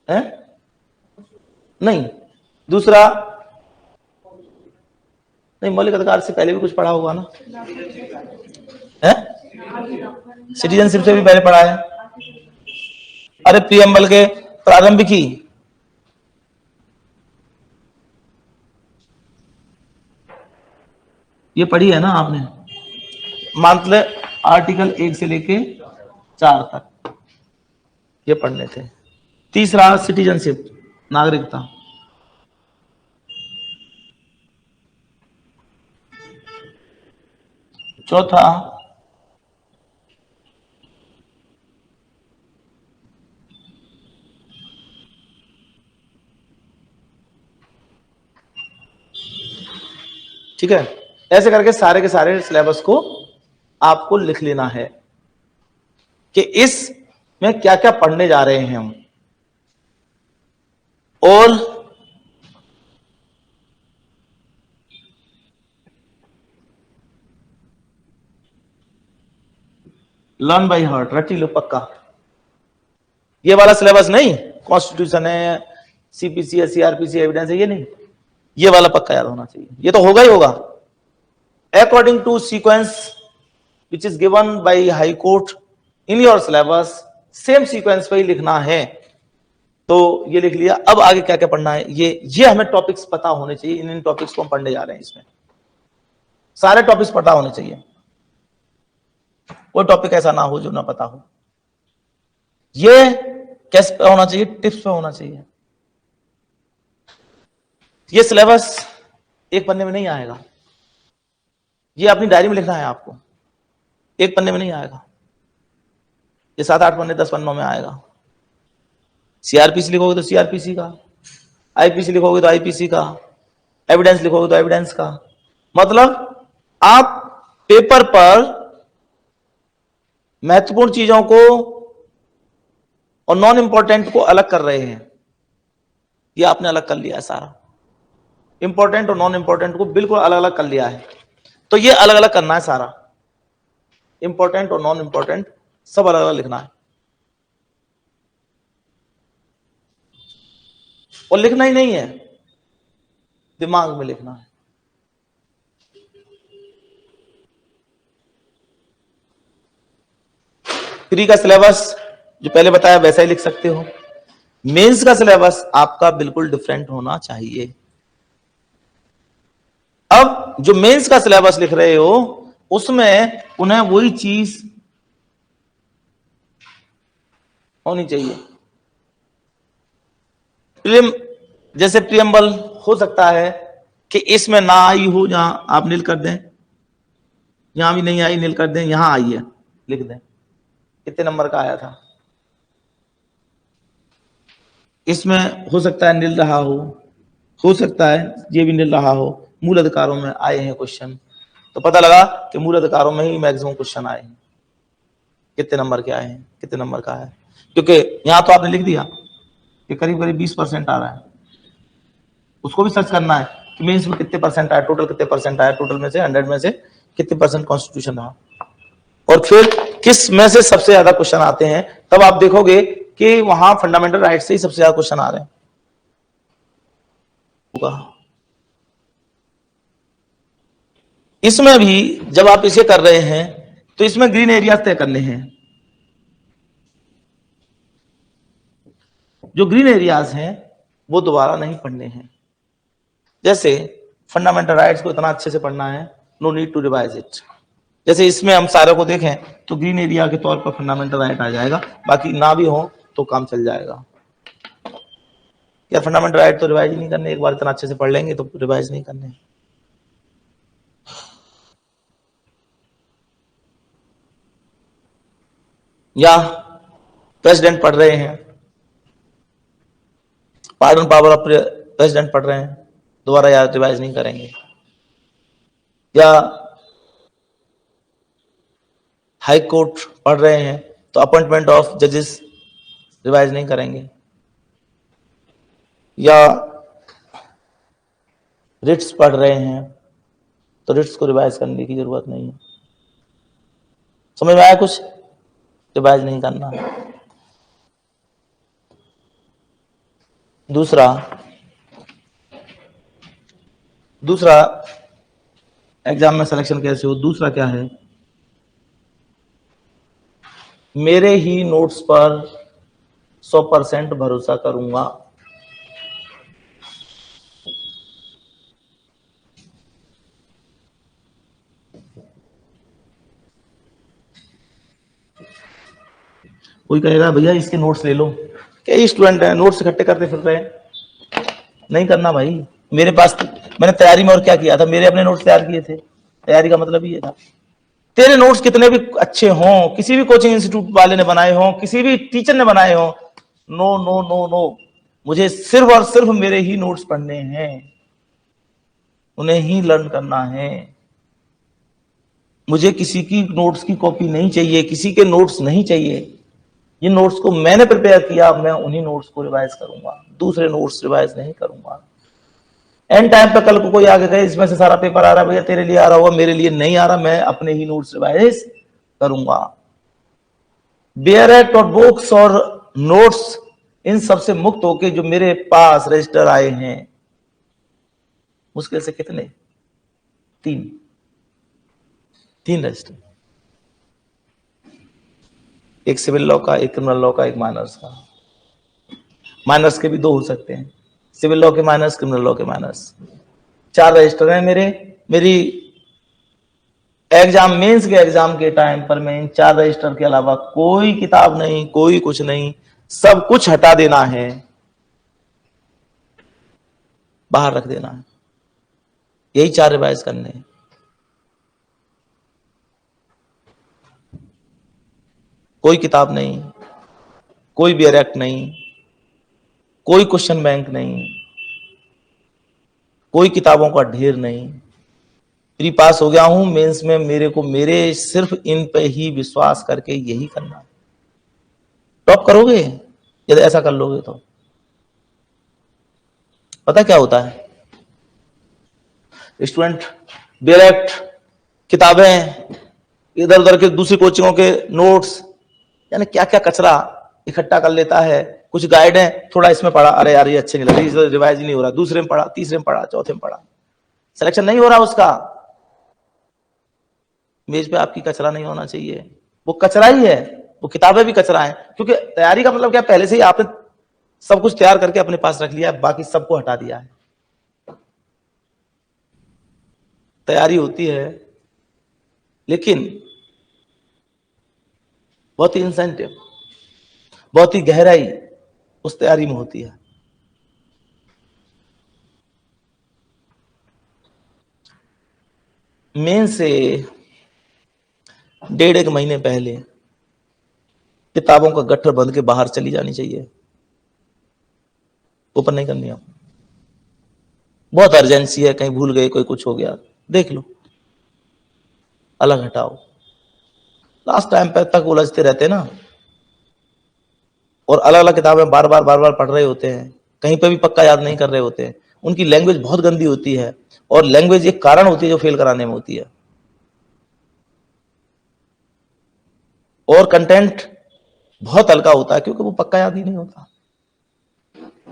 है नहीं, दूसरा नहीं, मौलिक अधिकार से पहले भी कुछ पढ़ा होगा ना? है सिटीजनशिप से भी पहले पढ़ा है। अरे प्रीएम्बल के प्रारंभिकी, ये पढ़ी है ना आपने? मतलब आर्टिकल 1 से लेके 4 तक ये पढ़ने थे। तीसरा सिटीजनशिप, नागरिकता। चौथा ठीक है, ऐसे करके सारे के सारे सिलेबस को आपको लिख लेना है कि इस में क्या क्या पढ़ने जा रहे हैं हम। और लर्न बाय हार्ट, रटी लो पक्का। ये वाला सिलेबस नहीं, कॉन्स्टिट्यूशन है, सीपीसी है, सीआरपीसी एविडेंस है, ये नहीं, ये वाला पक्का याद होना चाहिए। ये तो होगा ही होगा। According to sequence which is given by high court in your syllabus, same sequence पे ही लिखना है। तो ये लिख लिया। अब आगे क्या क्या पढ़ना है, ये हमें टॉपिक्स पता होने चाहिए। इन टॉपिक्स को हम पढ़ने जा रहे हैं, इसमें सारे टॉपिक्स पता होने चाहिए, कोई टॉपिक ऐसा ना हो जो ना पता हो। ये कैसे पे होना चाहिए? टिप्स पे होना चाहिए। ये सिलेबस एक पन्ने में नहीं आएगा, ये अपनी डायरी में लिखना है आपको। एक पन्ने में नहीं आएगा, ये 7-8 पन्ने 10 पन्नों में आएगा। सीआरपीसी लिखोगे तो सीआरपीसी का, आईपीसी लिखोगे तो आईपीसी का, एविडेंस लिखोगे तो एविडेंस का। मतलब आप पेपर पर महत्वपूर्ण चीजों को और नॉन इंपॉर्टेंट को अलग कर रहे हैं। ये आपने अलग कर लिया है सारा, इंपॉर्टेंट और नॉन इंपॉर्टेंट को बिल्कुल अलग अलग कर लिया है। तो ये अलग अलग करना है सारा, इंपॉर्टेंट और नॉन इंपॉर्टेंट सब अलग अलग लिखना है। और लिखना ही नहीं है, दिमाग में लिखना है। प्री का सिलेबस जो पहले बताया वैसा ही लिख सकते हो। मेंस का सिलेबस आपका बिल्कुल डिफरेंट होना चाहिए। अब जो मेंस का सिलेबस लिख रहे हो उसमें उन्हें वही चीज होनी चाहिए। जैसे प्रीएम्बल हो सकता है कि इसमें ना आई हो, जहां आप नील कर दें, यहां भी नहीं आई नील कर दें, यहां आई है लिख दें। कितने नंबर का आया था? इसमें हो सकता है नील रहा हो सकता है ये भी नील रहा हो। मूल अधिकारों में आए हैं क्वेश्चन, तो पता लगा कि मूल अधिकारों में ही मैक्सिमम क्वेश्चन आए हैं। कितने नंबर के आए हैं, कितने नंबर का है, क्योंकि यहां तो आपने लिख दिया कि करीब करीब 20% आ रहा है। उसको भी सर्च करना है कि मेंस में कितने परसेंट आया, टोटल कितने परसेंट आया, टोटल में से 100 में से कितने परसेंट कॉन्स्टिट्यूशन रहा, और फिर किस में से सबसे ज्यादा क्वेश्चन आते हैं। तब आप देखोगे कि वहां फंडामेंटल राइट से ही सबसे ज्यादा क्वेश्चन आ रहे हैं। इसमें भी जब आप इसे कर रहे हैं तो इसमें ग्रीन एरियाज तय करने हैं। जो ग्रीन एरियाज हैं वो दोबारा नहीं पढ़ने हैं। जैसे फंडामेंटल राइट्स को इतना अच्छे से पढ़ना है, no need to revise it. जैसे इसमें हम सारे को देखें तो ग्रीन एरिया के तौर पर फंडामेंटल राइट आ जाएगा, बाकी ना भी हो तो काम चल जाएगा। यार फंडामेंटल राइट तो रिवाइज नहीं करने, एक बार इतना अच्छे से पढ़ लेंगे तो रिवाइज नहीं करने। या प्रेसिडेंट पढ़ रहे हैं, पार्डन पावर ऑफ प्रेसिडेंट पढ़ रहे हैं, दोबारा यार रिवाइज नहीं करेंगे। या हाई कोर्ट पढ़ रहे हैं तो अपॉइंटमेंट ऑफ जजेस रिवाइज नहीं करेंगे। या रिट्स पढ़ रहे हैं तो रिट्स को रिवाइज करने की जरूरत नहीं है। समझ में आया कुछ? रिवाइज नहीं करना। दूसरा एग्जाम में सिलेक्शन कैसे हो, दूसरा क्या है, मेरे ही नोट्स पर 100% भरोसा करूंगा। कोई कहेगा भैया इसके नोट्स ले लो, क्या स्टूडेंट है नोट्स इकट्ठे करते फिर रहे हैं? नहीं करना भाई। मेरे पास मैंने तैयारी में और क्या किया था, मेरे अपने नोट्स तैयार किए थे। तैयारी का मतलब ये था, तेरे नोट्स कितने भी अच्छे हों, किसी भी कोचिंग इंस्टीट्यूट वाले ने बनाए हों, किसी भी टीचर ने बनाए हों, नो नो नो नो, मुझे सिर्फ और सिर्फ मेरे ही नोट्स पढ़ने हैं, उन्हें ही लर्न करना है। मुझे किसी की नोट्स की कॉपी नहीं चाहिए, किसी के नोट्स नहीं चाहिए। जिन नोट्स को मैंने प्रिपेयर किया मैं उन्हीं नोट्स को रिवाइज करूंगा, दूसरे नोट्स रिवाइज नहीं करूंगा। एंड टाइम पे कल को कोई आगे कहे इसमें से सारा पेपर आ रहा है भैया, तेरे लिए आ रहा होगा, मेरे लिए नहीं आ रहा, मैं अपने ही नोट्स रिवाइज करूंगा। बेयर एक्ट और बुक्स और नोट्स इन सबसे मुक्त होके जो मेरे पास रजिस्टर आए हैं, मुश्किल से कितने, तीन रजिस्टर, एक सिविल लॉ का, एक क्रिमिनल लॉ का, एक माइनर्स का। माइनर्स के भी 2 हो सकते हैं, सिविल लॉ के माइनर्स, क्रिमिनल लॉ के माइनर्स। 4 रजिस्टर हैं मेरी एग्जाम, मेंस के एग्जाम के टाइम पर मैं इन 4 रजिस्टर के अलावा कोई किताब नहीं, कोई कुछ नहीं, सब कुछ हटा देना है, बाहर रख देना है। यही 4 रिवाइज करने हैं। कोई किताब नहीं, कोई बियर एक्ट नहीं, कोई क्वेश्चन बैंक नहीं, कोई किताबों का ढेर नहीं। प्री पास हो गया हूं, मेंस में मेरे सिर्फ इन पे ही विश्वास करके यही करना। टॉप करोगे यदि ऐसा कर लोगे तो। पता क्या होता है, स्टूडेंट बियर एक्ट, किताबें, इधर उधर के दूसरी कोचिंगों के नोट्स, यानी क्या क्या कचरा इकट्ठा कर लेता है। कुछ गाइड है, थोड़ा इसमें पढ़ा, अरे यार ये अच्छे नहीं लग रही, रिवाइज नहीं हो रहा, दूसरे में पढ़ा, तीसरे में पढ़ा, चौथे में पढ़ा, सिलेक्शन नहीं हो रहा उसका। मेज पे आपकी कचरा नहीं होना चाहिए, वो कचरा ही है, वो किताबें भी कचरा है। क्योंकि तैयारी का मतलब क्या, पहले से ही आपने सब कुछ तैयार करके अपने पास रख लिया है, बाकी सबको हटा दिया है। तैयारी होती है लेकिन बहुत ही इंसेंटिव, बहुत ही गहराई उस तैयारी में होती है। मेन से 1.5 महीने पहले किताबों का गट्ठर बंद के बाहर चली जानी चाहिए, ओपन नहीं करनी। आप बहुत अर्जेंसी है, कहीं भूल गए, कोई कुछ हो गया, देख लो, अलग हटाओ। लास्ट टाइम पे तक उलझते रहते ना, और अलग अलग किताबें बार बार पढ़ रहे होते हैं, कहीं पे भी पक्का याद नहीं कर रहे होते हैं। उनकी लैंग्वेज बहुत गंदी होती है, और लैंग्वेज एक कारण होती है जो फेल कराने में होती है। और कंटेंट बहुत हल्का होता है क्योंकि वो पक्का याद ही नहीं होता।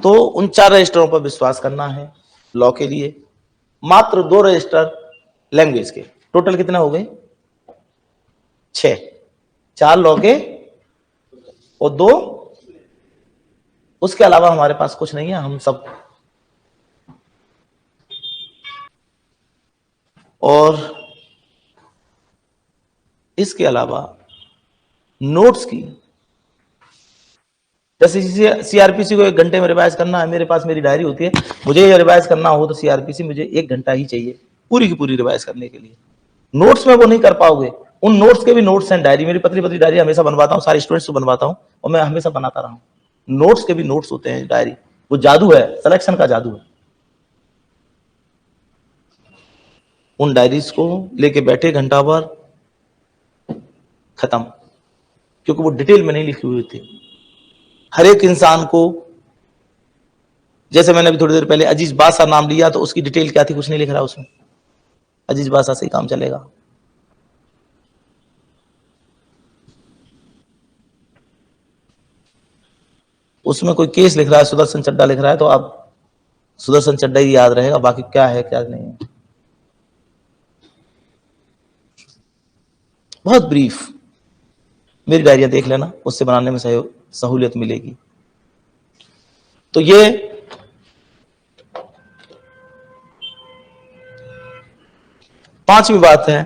तो उन 4 रजिस्टरों पर विश्वास करना है। लॉ के लिए मात्र 2 रजिस्टर लैंग्वेज के, टोटल कितने हो गए, 6, 4 लॉ के और 2 उसके अलावा हमारे पास कुछ नहीं है। हम सब और इसके अलावा नोट्स की, जैसे सीआरपीसी को 1 घंटे में रिवाइज करना है, मेरे पास मेरी डायरी होती है, मुझे ये रिवाइज करना हो तो सीआरपीसी मुझे 1 घंटा ही चाहिए पूरी की पूरी रिवाइज करने के लिए। नोट्स में वो नहीं कर पाओगे। उन नोट्स के भी नोट्स हैं, डायरी, मेरी पतली पतली डायरी हमेशा बनवाता हूँ, सारे स्टूडेंट्स को बनवाता हूँ और मैं हमेशा बनाता रहा हूँ। नोट्स के भी नोट्स होते हैं डायरी, वो जादू है, सिलेक्शन का जादू है। उन डायरीज को लेके बैठे घंटा भर, खत्म, क्योंकि वो डिटेल में नहीं लिखी हुई थी। हर एक इंसान को, जैसे मैंने अभी थोड़ी देर पहले अजीज बादशाह नाम लिया तो उसकी डिटेल क्या थी, कुछ नहीं लिख रहा उसमें, अजीज बादशाह से ही काम चलेगा। उसमें कोई केस लिख रहा है, सुदर्शन चड्डा लिख रहा है, तो आप सुदर्शन चड्डा ही याद रहेगा, बाकी क्या है क्या नहीं है। बहुत ब्रीफ, मेरी डायरिया देख लेना, उससे बनाने में सहूलियत मिलेगी। तो ये पांचवी बात है,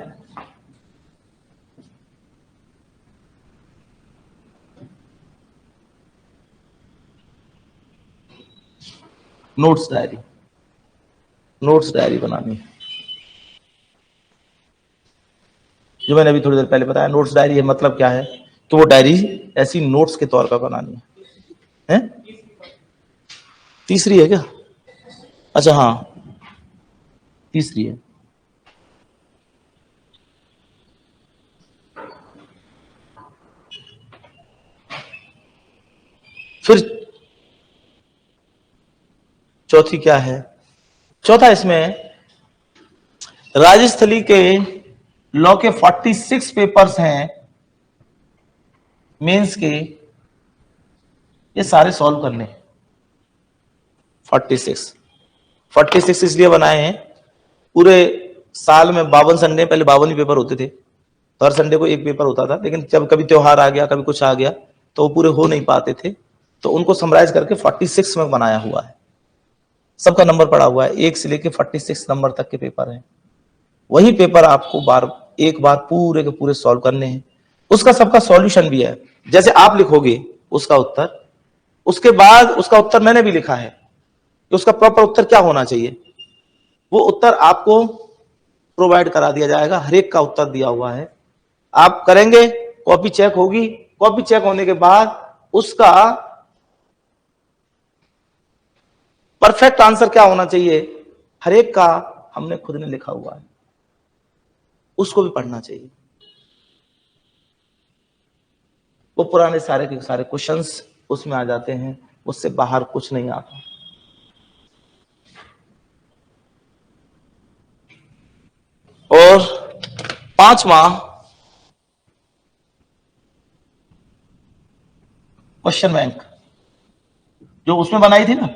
नोट्स डायरी। नोट्स डायरी बनानी है, जो मैंने अभी थोड़ी देर पहले बताया। नोट्स डायरी है मतलब क्या है कि वो डायरी ऐसी नोट्स के तौर पर बनानी है? तीसरी है क्या? अच्छा हाँ, तीसरी है। फिर चौथी क्या है? चौथा इसमें राजस्थली के लॉ के 46 पेपर्स हैं मेंस के, ये सारे सॉल्व करने। 46 इसलिए बनाए हैं, पूरे साल में 52 संडे, पहले 52 ही पेपर होते थे, तो हर संडे को एक पेपर होता था, लेकिन जब कभी त्योहार आ गया, कभी कुछ आ गया, तो वो पूरे हो नहीं पाते थे, तो उनको समराइज करके 46 में बनाया हुआ है। सबका नंबर पड़ा हुआ है, 1 से लेके 46 नंबर तक के पेपर हैं। वही पेपर आपको एक बार पूरे के पूरे सॉल्व करने हैं। उसका सबका सॉल्यूशन भी है, जैसे आप लिखोगे उसका उत्तर, उसके बाद उसका उत्तर मैंने भी लिखा है कि उसका प्रॉपर उत्तर क्या होना चाहिए, वो उत्तर आपको प्रोवाइड करा दिया जाएगा। हर एक का उत्तर दिया हुआ है, आप करेंगे, कॉपी चेक होगी, कॉपी चेक होने के बाद उसका परफेक्ट आंसर क्या होना चाहिए, हर एक का हमने खुद ने लिखा हुआ है, उसको भी पढ़ना चाहिए। वो पुराने सारे के सारे क्वेश्चंस उसमें आ जाते हैं, उससे बाहर कुछ नहीं आता। और पांचवा, क्वेश्चन बैंक, जो उसमें बनाई थी ना,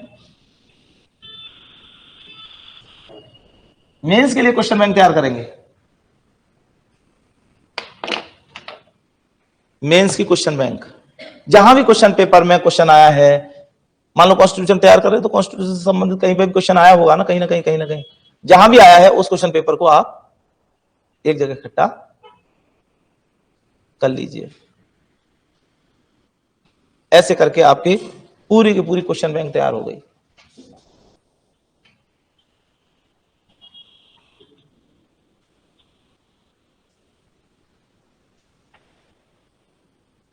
मेंस के लिए क्वेश्चन बैंक तैयार करेंगे। मेंस की क्वेश्चन बैंक, जहां भी क्वेश्चन पेपर में क्वेश्चन आया है, मान लो कॉन्स्टिट्यूशन तैयार कर रहे हैं तो कॉन्स्टिट्यूशन से संबंधित कहीं पे भी क्वेश्चन आया होगा ना, कहीं ना कहीं, जहां भी आया है उस क्वेश्चन पेपर को आप एक जगह इकट्ठा कर लीजिए। ऐसे करके आपकी पूरी की पूरी क्वेश्चन बैंक तैयार हो गई।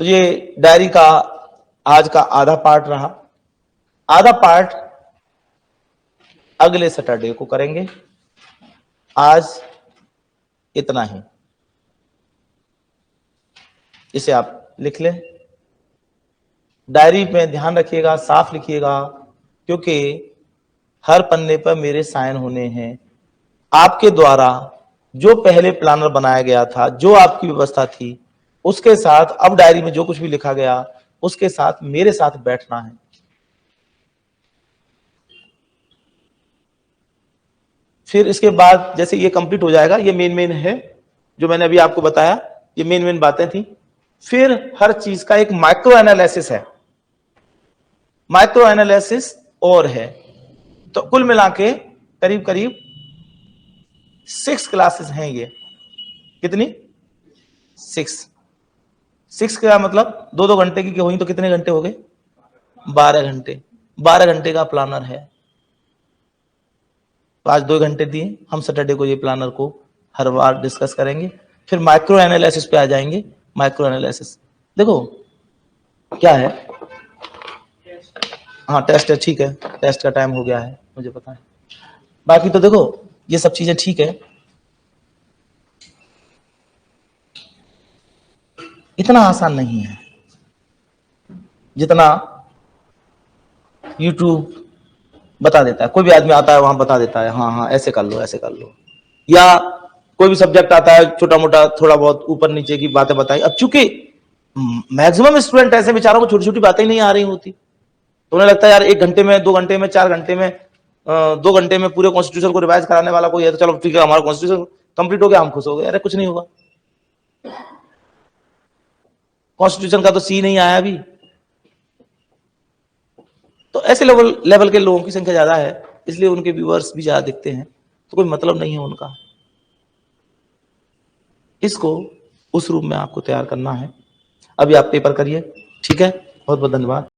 तो ये डायरी का आज का आधा पार्ट रहा। आधा पार्ट अगले सैटरडे को करेंगे। आज इतना ही, इसे आप लिख लें। डायरी में ध्यान रखिएगा, साफ लिखिएगा, क्योंकि हर पन्ने पर मेरे साइन होने हैं। आपके द्वारा जो पहले प्लानर बनाया गया था, जो आपकी व्यवस्था थी, उसके साथ अब डायरी में जो कुछ भी लिखा गया उसके साथ मेरे साथ बैठना है। फिर इसके बाद जैसे ये कंप्लीट हो जाएगा, ये मेन है जो मैंने अभी आपको बताया, ये मेन बातें थी। फिर हर चीज का एक माइक्रो एनालिसिस है। माइक्रो एनालिसिस और है। तो कुल मिला के करीब करीब 6 क्लासेस हैं ये। कितनी? 6 का मतलब 2-2 घंटे की हुई तो कितने घंटे हो गए? 12 घंटे। 12 घंटे का प्लानर है। तो आज 2 घंटे दिए, हम सैटरडे को ये प्लानर को हर बार डिस्कस करेंगे। फिर माइक्रो एनालिसिस पे आ जाएंगे। माइक्रो एनालिसिस देखो क्या है। हाँ टेस्ट है, ठीक है, टेस्ट का टाइम हो गया है, मुझे पता है। बाकी तो देखो ये सब चीजें ठीक है। इतना आसान नहीं है जितना YouTube बता देता है। कोई भी आदमी आता है वहां बता देता है, हाँ हाँ ऐसे कर लो, ऐसे कर लो। या कोई भी सब्जेक्ट आता है, छोटा मोटा थोड़ा बहुत ऊपर नीचे की बातें बताई। अब चूंकि मैक्सिमम स्टूडेंट ऐसे बेचारों को छोटी छोटी बातें ही नहीं आ रही होती, तो उन्हें लगता है यार 1 घंटे में, 2 घंटे में, 4 घंटे में, 2 घंटे में पूरे कॉन्स्टिट्यूशन को रिवाइज कराने वाला कोई है तो चलो ठीक है, हमारा कॉन्स्टिट्यूशन कंप्लीट हो गया, हम खुश हो गए। अरे कुछ नहीं होगा, कॉन्स्टिट्यूशन का तो सी नहीं आया अभी। तो ऐसे लेवल के लोगों की संख्या ज्यादा है, इसलिए उनके व्यूअर्स भी ज्यादा दिखते हैं, तो कोई मतलब नहीं है उनका। इसको उस रूप में आपको तैयार करना है। अभी आप पेपर करिए, ठीक है। बहुत बहुत धन्यवाद।